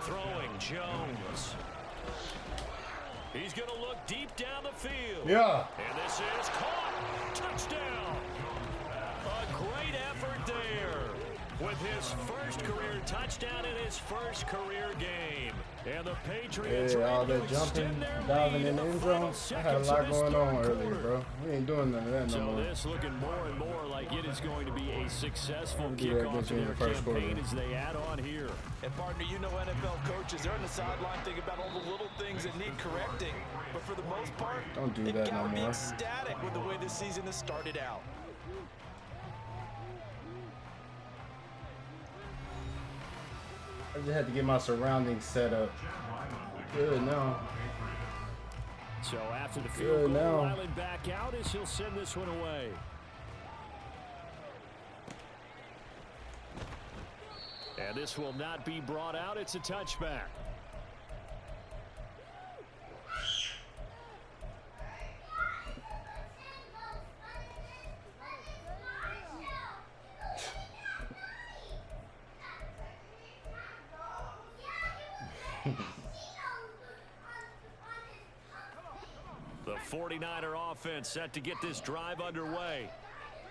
Throwing Jones. He's going to look deep down the field. Yeah. And this is caught. Touchdown. A great effort there with his first career touchdown in his first career game. And the Patriots all that jumping, diving in the end zone. I had a lot going on earlier, bro. We ain't doing none of that no more. So this looking more and more like it is going to be a successful kickoff to their campaign as they add on here. And partner, you know NFL coaches, they're on the sideline thinking about all the little things that need correcting. But for the most part, don't do they've that got no to be more. ecstatic with the way this season has started out. I just had to get my surroundings set up. Good now. So after the field goal, Ryland back out as he'll send this one away. And this will not be brought out. It's a touchback. The 49er offense set to get this drive underway.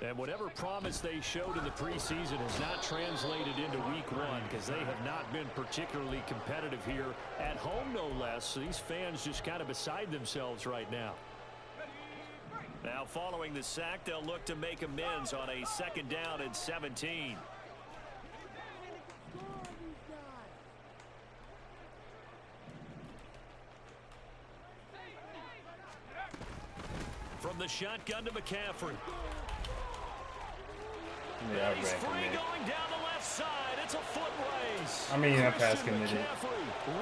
And whatever promise they showed in the preseason has not translated into week one because they have not been particularly competitive here at home, no less. So these fans just kind of beside themselves right now. Now following the sack, they'll look to make amends on a 2nd down and 17. From the shotgun to McCaffrey. Yeah, He's free going down the left side. It's a foot race. I mean, that pass committed.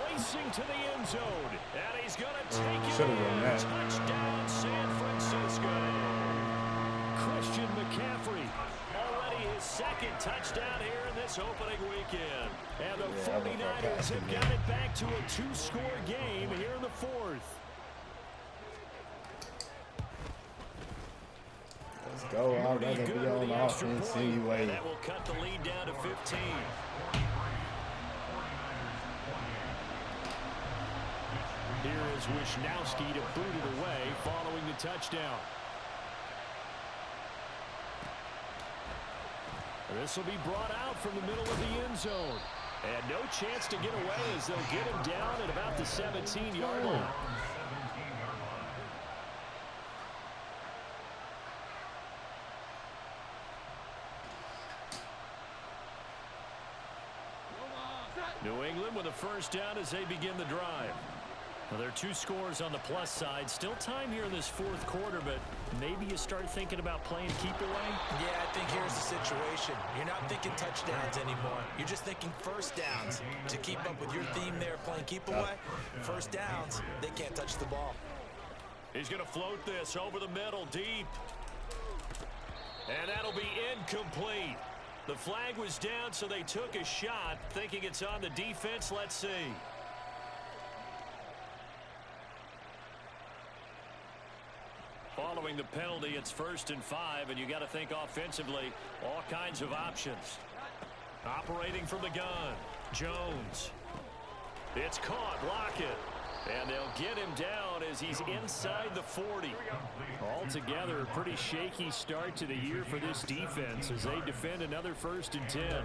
Racing to the end zone. And he's going to take it. Should have won that. Touchdown, San Francisco. Christian McCaffrey. Already his 2nd touchdown here in this opening weekend. And the 49ers have got it back to a 2-score game here in the 4th. Let's go. I'd rather be on offense anyway. That will cut the lead down to 15. Here is Wishnowski to boot it away following the touchdown. This will be brought out from the middle of the end zone. And no chance to get away as they'll get him down at about the 17-yard line. New England with a 1st down as they begin the drive. Well, there are 2 scores on the plus side. Still time here in this 4th quarter, but maybe you start thinking about playing keep away? Yeah, I think here's the situation. You're not thinking touchdowns anymore. You're just thinking 1st downs. To keep up with your theme there, playing keep away, 1st downs, they can't touch the ball. He's going to float this over the middle, deep. And that'll be incomplete. The flag was down, so they took a shot, thinking it's on the defense. Let's see. Following the penalty, it's 1st and 5, and you got to think offensively, all kinds of options. Operating from the gun, Jones. It's caught, Lockett. And they'll get him down as he's inside the 40. Altogether, a pretty shaky start to the year for this defense as they defend another 1st and 10.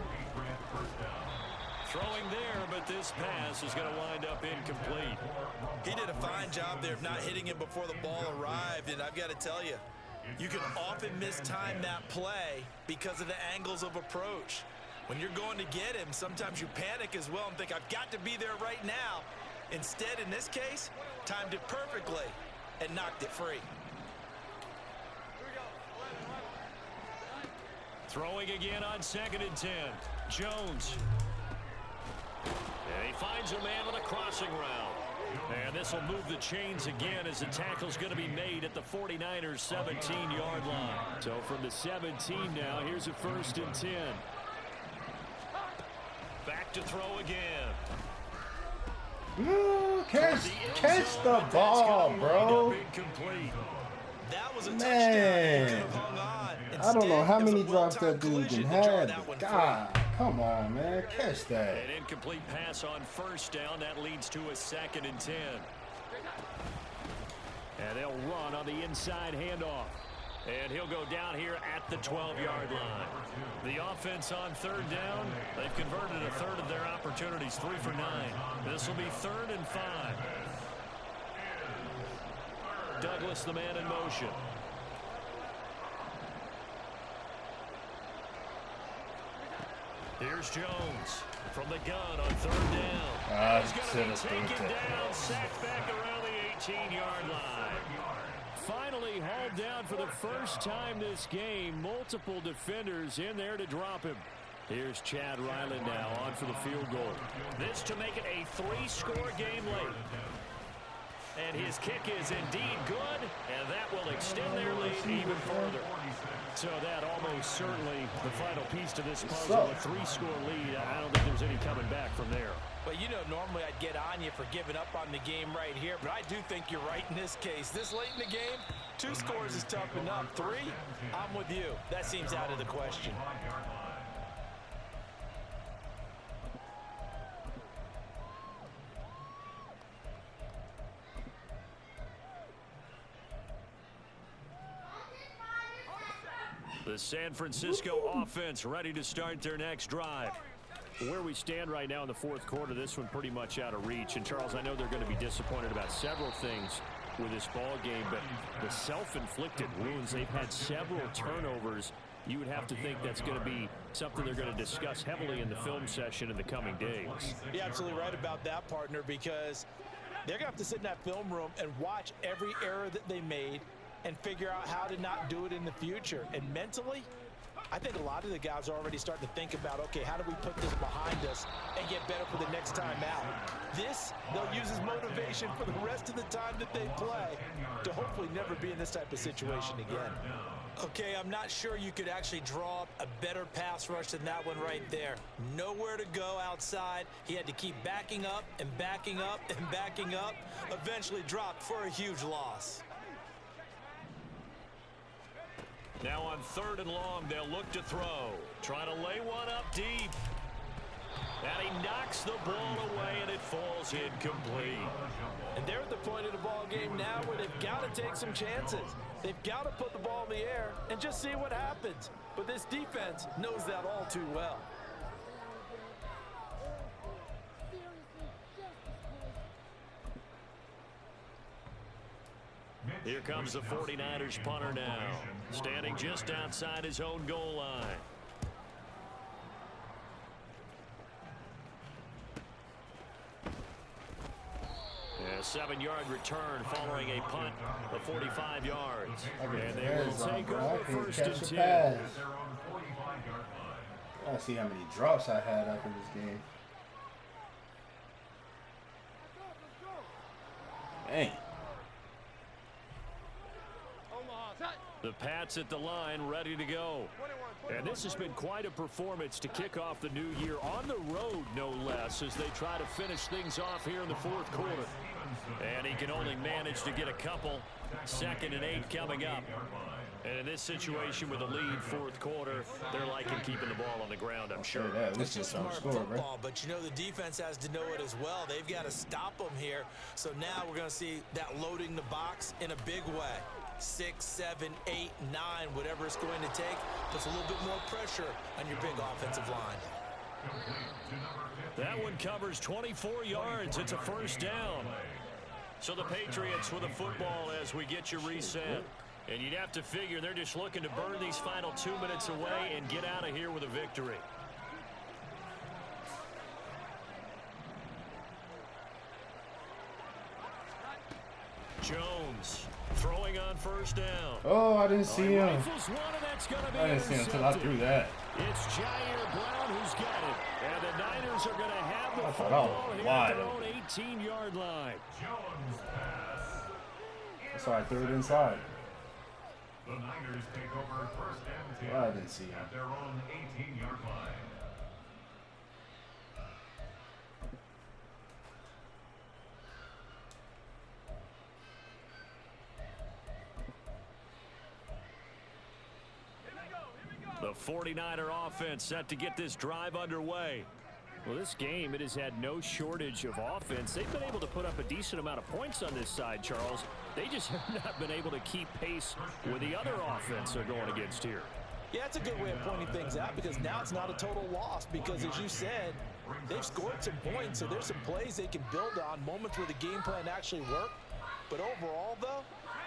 Throwing there, but this pass is going to wind up incomplete. He did a fine job there of not hitting him before the ball arrived, and I've got to tell you, you can often mistime that play because of the angles of approach. When you're going to get him, sometimes you panic as well and think, I've got to be there right now. Instead, in this case, timed it perfectly and knocked it free. Throwing again on 2nd and 10. Jones. And he finds a man with a crossing route. And this will move the chains again as the tackle's going to be made at the 49ers 17-yard line. So from the 17 now, here's a 1st and 10. Back to throw again. Catch the ball, bro. That was a Man, I don't know how many drops that dude can have. God, come on, man. Catch that. An incomplete pass on 1st down. That leads to a 2nd and 10. And they'll run on the inside handoff. And he'll go down here at the 12-yard line. The offense on 3rd down, they've converted a 1/3 of their opportunities, 3 for 9. This will be 3rd and 5. Douglas, the man in motion. Here's Jones from the gun on 3rd down. He's going to be taken down, sacked back around the 18-yard line. Finally hauled down for the 1st time this game. Multiple defenders in there to drop him. Here's Chad Ryland now on for the field goal. This to make it a 3-score game late. And his kick is indeed good, and that will extend their lead even further. So that almost certainly the final piece to this puzzle, a 3-score lead. I don't think there's any coming back from there. Well, you know, normally I'd get on you for giving up on the game right here, but I do think you're right in this case. This late in the game, 2 scores is tough enough. 3, I'm with you. That seems out of the question. The San Francisco offense ready to start their next drive. Where we stand right now in the fourth quarter, this one pretty much out of reach. And, Charles, I know they're going to be disappointed about several things with this ball game, but the self-inflicted wounds, they've had several turnovers. You would have to think that's going to be something they're going to discuss heavily in the film session in the coming days. You're absolutely right about that, partner, because they're going to have to sit in that film room and watch every error that they made and figure out how to not do it in the future. And mentally, I think a lot of the guys are already starting to think about, okay, how do we put this behind us and get better for the next time out? This, they'll use as motivation for the rest of the time that they play to hopefully never be in this type of situation again. Okay, I'm not sure you could actually draw up a better pass rush than that one right there. Nowhere to go outside. He had to keep backing up and backing up and backing up. Eventually dropped for a huge loss. Now on 3rd and long, they'll look to throw. Trying to lay one up deep. And he knocks the ball away, and it falls incomplete. And they're at the point of the ball game now where they've got to take some chances. They've got to put the ball in the air and just see what happens. But this defense knows that all too well. Here comes the 49ers punter now, standing just outside his own goal line. A 7-yard return following a punt of 45 yards. And they will take over 1st and 10. I see how many drops I had after this game. Dang. The Pats at the line, ready to go. And this has been quite a performance to kick off the new year on the road, no less, as they try to finish things off here in the fourth quarter. And he can only manage to get a couple. 2nd and 8 coming up. And in this situation with a lead, fourth quarter, they're liking keeping the ball on the ground, I'm sure. It's just smart football, but you know the defense has to know it as well. They've got to stop them here. So now we're going to see that loading the box in a big way. 6, 7, 8, 9, whatever it's going to take, puts a little bit more pressure on your big offensive line. That one covers 24 yards. It's a 1st down. So the Patriots with a football as we get you reset. And you'd have to figure they're just looking to burn these final 2 minutes away and get out of here with a victory. Jones throwing on 1st down. Oh, I didn't see him. I didn't see him until I threw that. It's Jair Brown who's got it. And the Niners are going to have the I football here wide at their own 18-yard line. That's why I threw it inside. The Niners take over 1st and 10 I didn't see him. at their own 18-yard line. The 49er offense set to get this drive underway. Well, this game, it has had no shortage of offense. They've been able to put up a decent amount of points on this side, Charles. They just have not been able to keep pace with the other offense they're going against here. Yeah, that's a good way of pointing things out because now it's not a total loss because, as you said, they've scored some points, so there's some plays they can build on, moments where the game plan actually worked. But overall, though,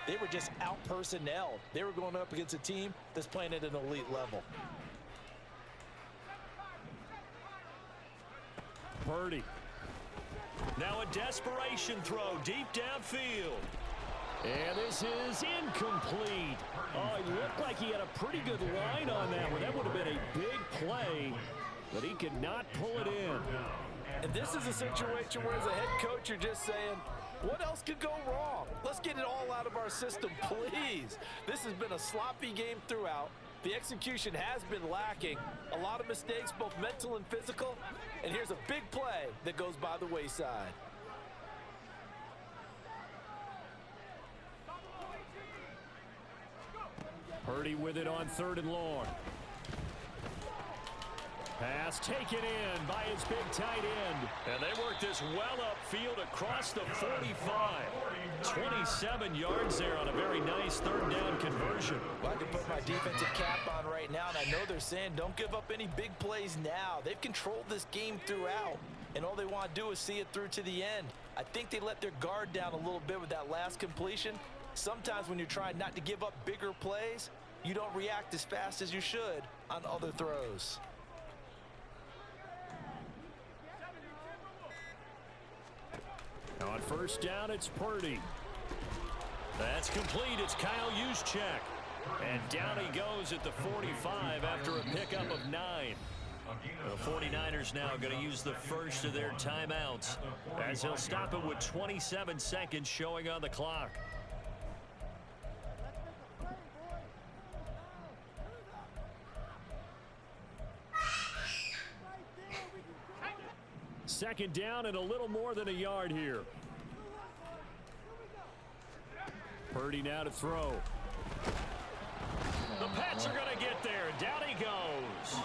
they were just out-personnel. They were going up against a team that's playing at an elite level. Purdy. Now a desperation throw deep downfield. And this is incomplete. Oh, it looked like he had a pretty good line on that one. That would have been a big play, but he could not pull it in. And this is a situation where, as a head coach, you're just saying, what else could go wrong? Let's get it all out of our system, please. This has been a sloppy game throughout. The execution has been lacking. A lot of mistakes, both mental and physical. And here's a big play that goes by the wayside. Purdy with it on 3rd and long. Pass taken in by his big tight end. And they work this well upfield across the 45. 27 yards there on a very nice third down conversion. Well, I can put my defensive cap on right now, and I know they're saying don't give up any big plays now. They've controlled this game throughout, and all they want to do is see it through to the end. I think they let their guard down a little bit with that last completion. Sometimes when you're trying not to give up bigger plays, you don't react as fast as you should on other throws. On first down, it's Purdy. That's complete. It's Kyle Juszczyk. And down he goes at the 45 after a pickup of 9. The 49ers now going to use the first of their timeouts as he'll stop it with 27 seconds showing on the clock. Second down and a little more than a yard here. Purdy now to throw. The Pats are going to get there. Down he goes.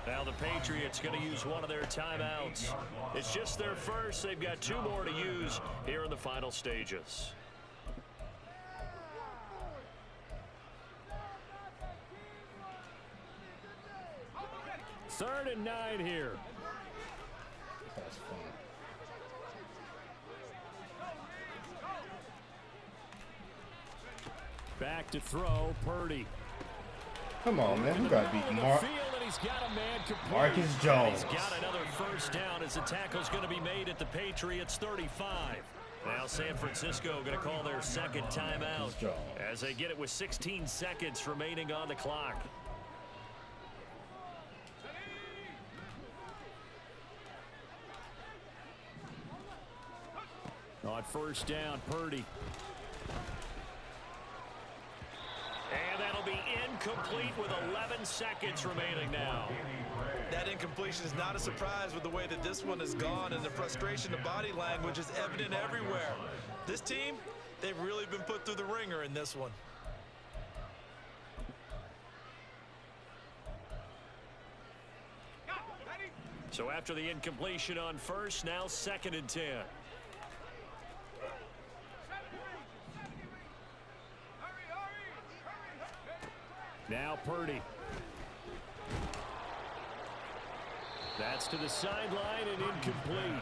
Now the Patriots going to use one of their timeouts. It's just their first. They've got 2 more to use here in the final stages. Third and 9 here. That's fun. Back to throw, Purdy. Come on, man. We got to beat Marcus Jones. He's got another first down as the tackle's going to be made at the Patriots 35. Now San Francisco going to call their second timeout as they get it with 16 seconds remaining on the clock. On first down, Purdy. And that'll be incomplete with 11 seconds remaining now. That incompletion is not a surprise with the way that this one has gone, and the frustration, the body language is evident everywhere. This team, they've really been put through the ringer in this one. So after the incompletion on first, now 2nd and 10. Now Purdy. That's to the sideline and incomplete.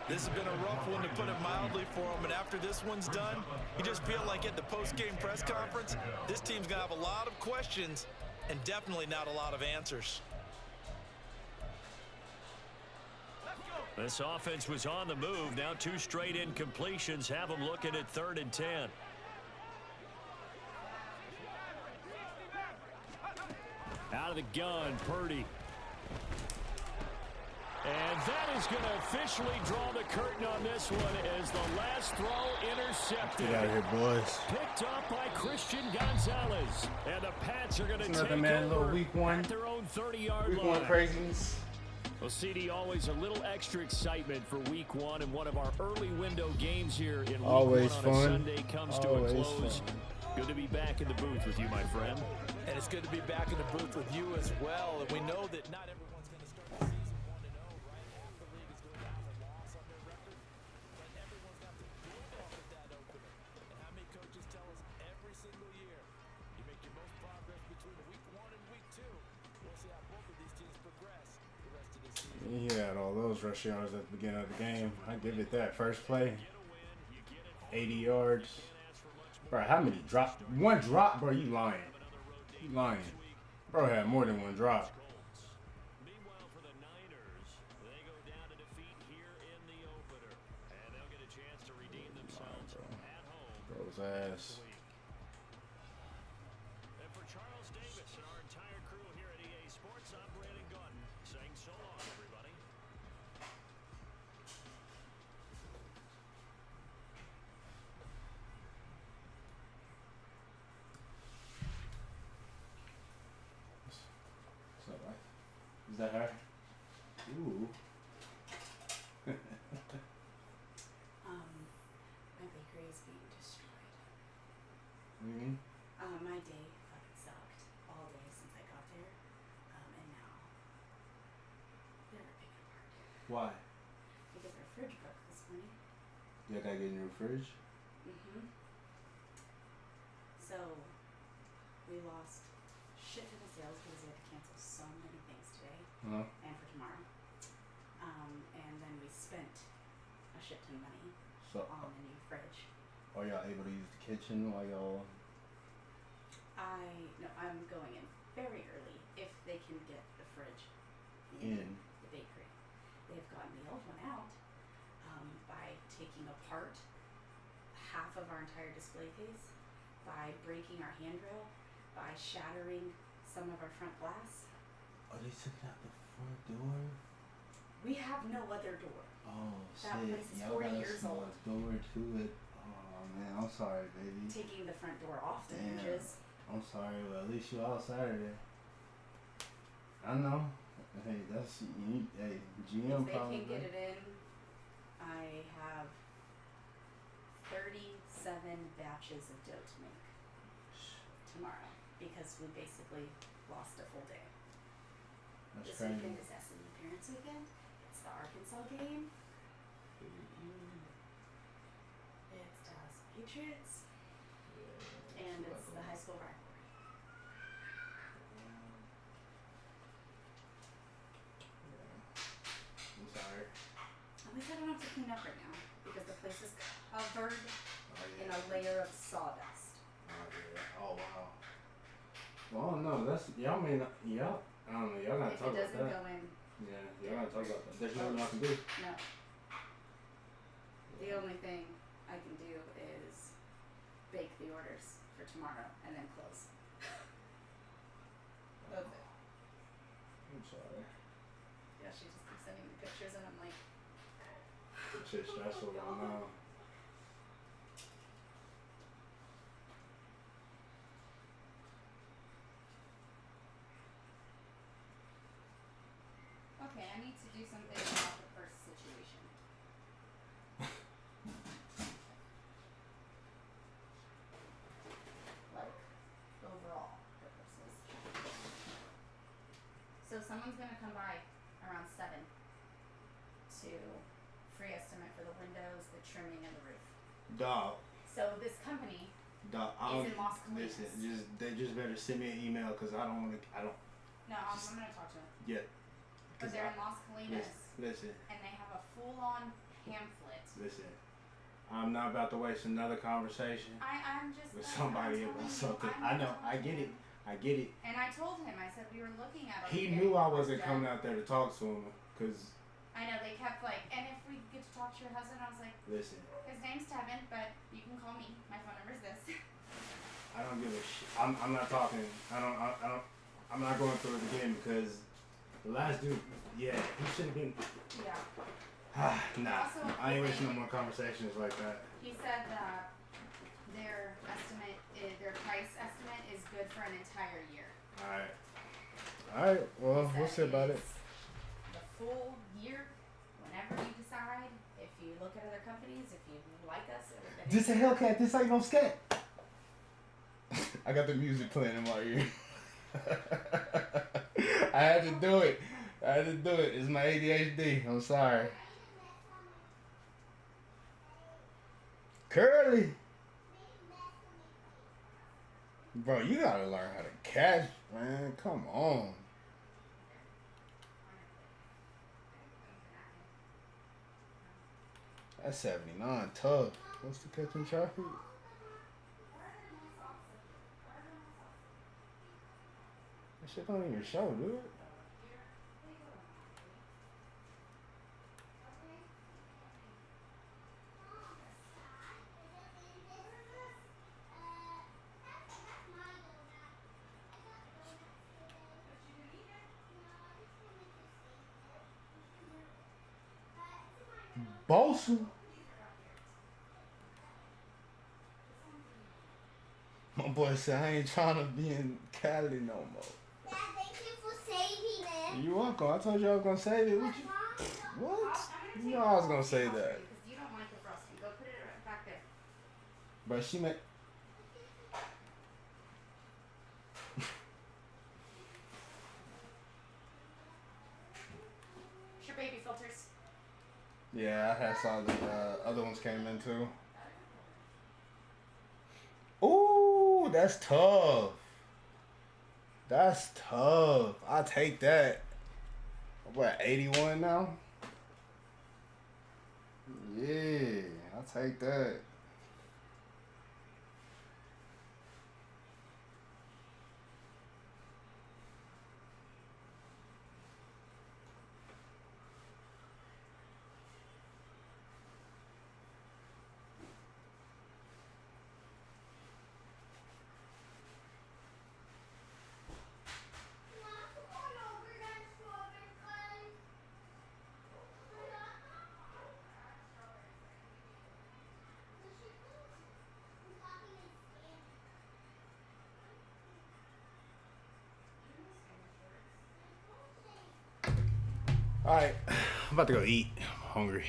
This has been a rough one, to put it mildly, for him. And after this one's done, you just feel like at the post-game press conference, this team's going to have a lot of questions and definitely not a lot of answers. This offense was on the move. Now 2 straight incompletions have them looking at 3rd and 10. Out of the gun, Purdy. And that is going to officially draw the curtain on this one as the last throw intercepted. Get out of here, boys. Picked up by Christian Gonzalez. And the Pats are going to take over week 1. at their own 30-yard line. Week 1 craziness. Well, CD, always a little extra excitement for week 1, and one of our early window games here in week 1 on a Sunday comes to a close. Fun. Good to be back in the booth with you, my friend. And it's good to be back in the booth with you as well. And we know that not everyone's going to start the season 1-0, right? Half the league is going to have a loss on their record. But everyone's got to build off of that opener. And how many coaches tell us every single year, you make your most progress between week 1 and week 2. We'll see how both of these teams progress the rest of this season. He had all those rush yards at the beginning of the game. I give it that. First play, 80 yards. Bro, how many drop? 1 drop, bro. You lying. You lying. Bro had more than 1 drop. Meanwhile, for the Niners, they go down to defeat here in the opener. And they'll get a chance to redeem themselves at home. Bro's ass. And for Charles Davis and our entire crew here at EA Sports, I'm Brandon Gunn saying so long, everybody. Is that her? Ooh. My bakery is being destroyed. Mm-hmm. My day fucking sucked all day since I got there. And now they're ripping it apart. Why? Because our fridge broke this morning. You gotta get in your fridge? So, we lost shit ton of sales because we had to cancel so many things today and for tomorrow. And then we spent a shit ton of money on the new fridge. Are y'all able to use the kitchen while y'all? No, I'm going in very early if they can get the fridge in the bakery. They've gotten the old one out by taking apart half of our entire display case, by breaking our handrail, by shattering some of our front glass. Oh, they took out the front door? We have no other door. Oh, that shit. place is Y'all 40 got a years small old. door to it. Oh, man. I'm sorry, baby. Taking the front door off the Damn. hinges. I'm sorry, but at least you out Saturday. I know. Hey, that's you. Hey, GM If they probably. can get it in, I have 37 batches of dough to make tomorrow because we basically lost a full day. That's This crazy. weekend is SMU Parents Weekend. It's the Arkansas game. It's Dallas Patriots. And it's the high school rivalry. I'm sorry. At least I don't have to clean up right now because the place is covered in a layer of sawdust. Oh, yeah. Oh, wow. Well, no, that's y'all may not. Y'all, I don't know. Y'all gotta If talk it about doesn't that. go in, Yeah, y'all gotta talk about that. There's nothing I can do. no. The only thing I can do is bake the orders for tomorrow and then close. That's it. I'm sorry. Yeah, she just keeps sending me pictures and I'm like, It's just stressful right now. okay, I need to do something about the purse situation. Like, overall purposes. So someone's gonna come by around 7 to free estimate for the windows, the trimming, and the roof. Dog. So this company Dog. is in Las Colinas. Listen, they just better send me an email because I don't want to. I don't. No, I'm gonna talk to them. Yeah. But they're in Las Colinas, Listen. and they have a full-on pamphlet. Listen. I'm not about to waste another conversation I'm just with I'm somebody telling about you, something. I'm I know. telling I get you. it. I get it. And I told him, I said we were looking at. He knew I wasn't coming out there to talk to him because. I know they kept like, and if we get to talk to your husband, I was like, Listen. his name's Tevin, but you can call me. My phone number is this. I don't give a shit. I'm not talking. I'm not going through it again because the last dude, yeah, he should have been. Yeah. Nah, Also, I ain't wasting no more conversations like that. He said that their price estimate is good for an entire year. Alright, well, He we'll said see about it. it's the full year, whenever you decide, if you look at other companies, if you like us, everybody. This a Hellcat, this ain't no scat. I got the music playing in my ear. I had to do it. It's my ADHD. I'm sorry. Curly. Bro, you gotta learn how to catch, man. Come on. That's 79 tough. What's the catch in traffic? That shit don't even show, dude. Bosa. My boy said I ain't trying to be in Cali no more. Dad, thank you for saving it. You welcome. I told you I was gonna save it. What? You know I was gonna say that. Because you don't like the frosting. Go put it right back there. But she meant. It's your baby filters. Yeah, I had saw the other ones came in too. Ooh, that's tough. That's tough. I take that. What, 81 now? Yeah, I'll take that. All right, I'm about to go eat. I'm hungry.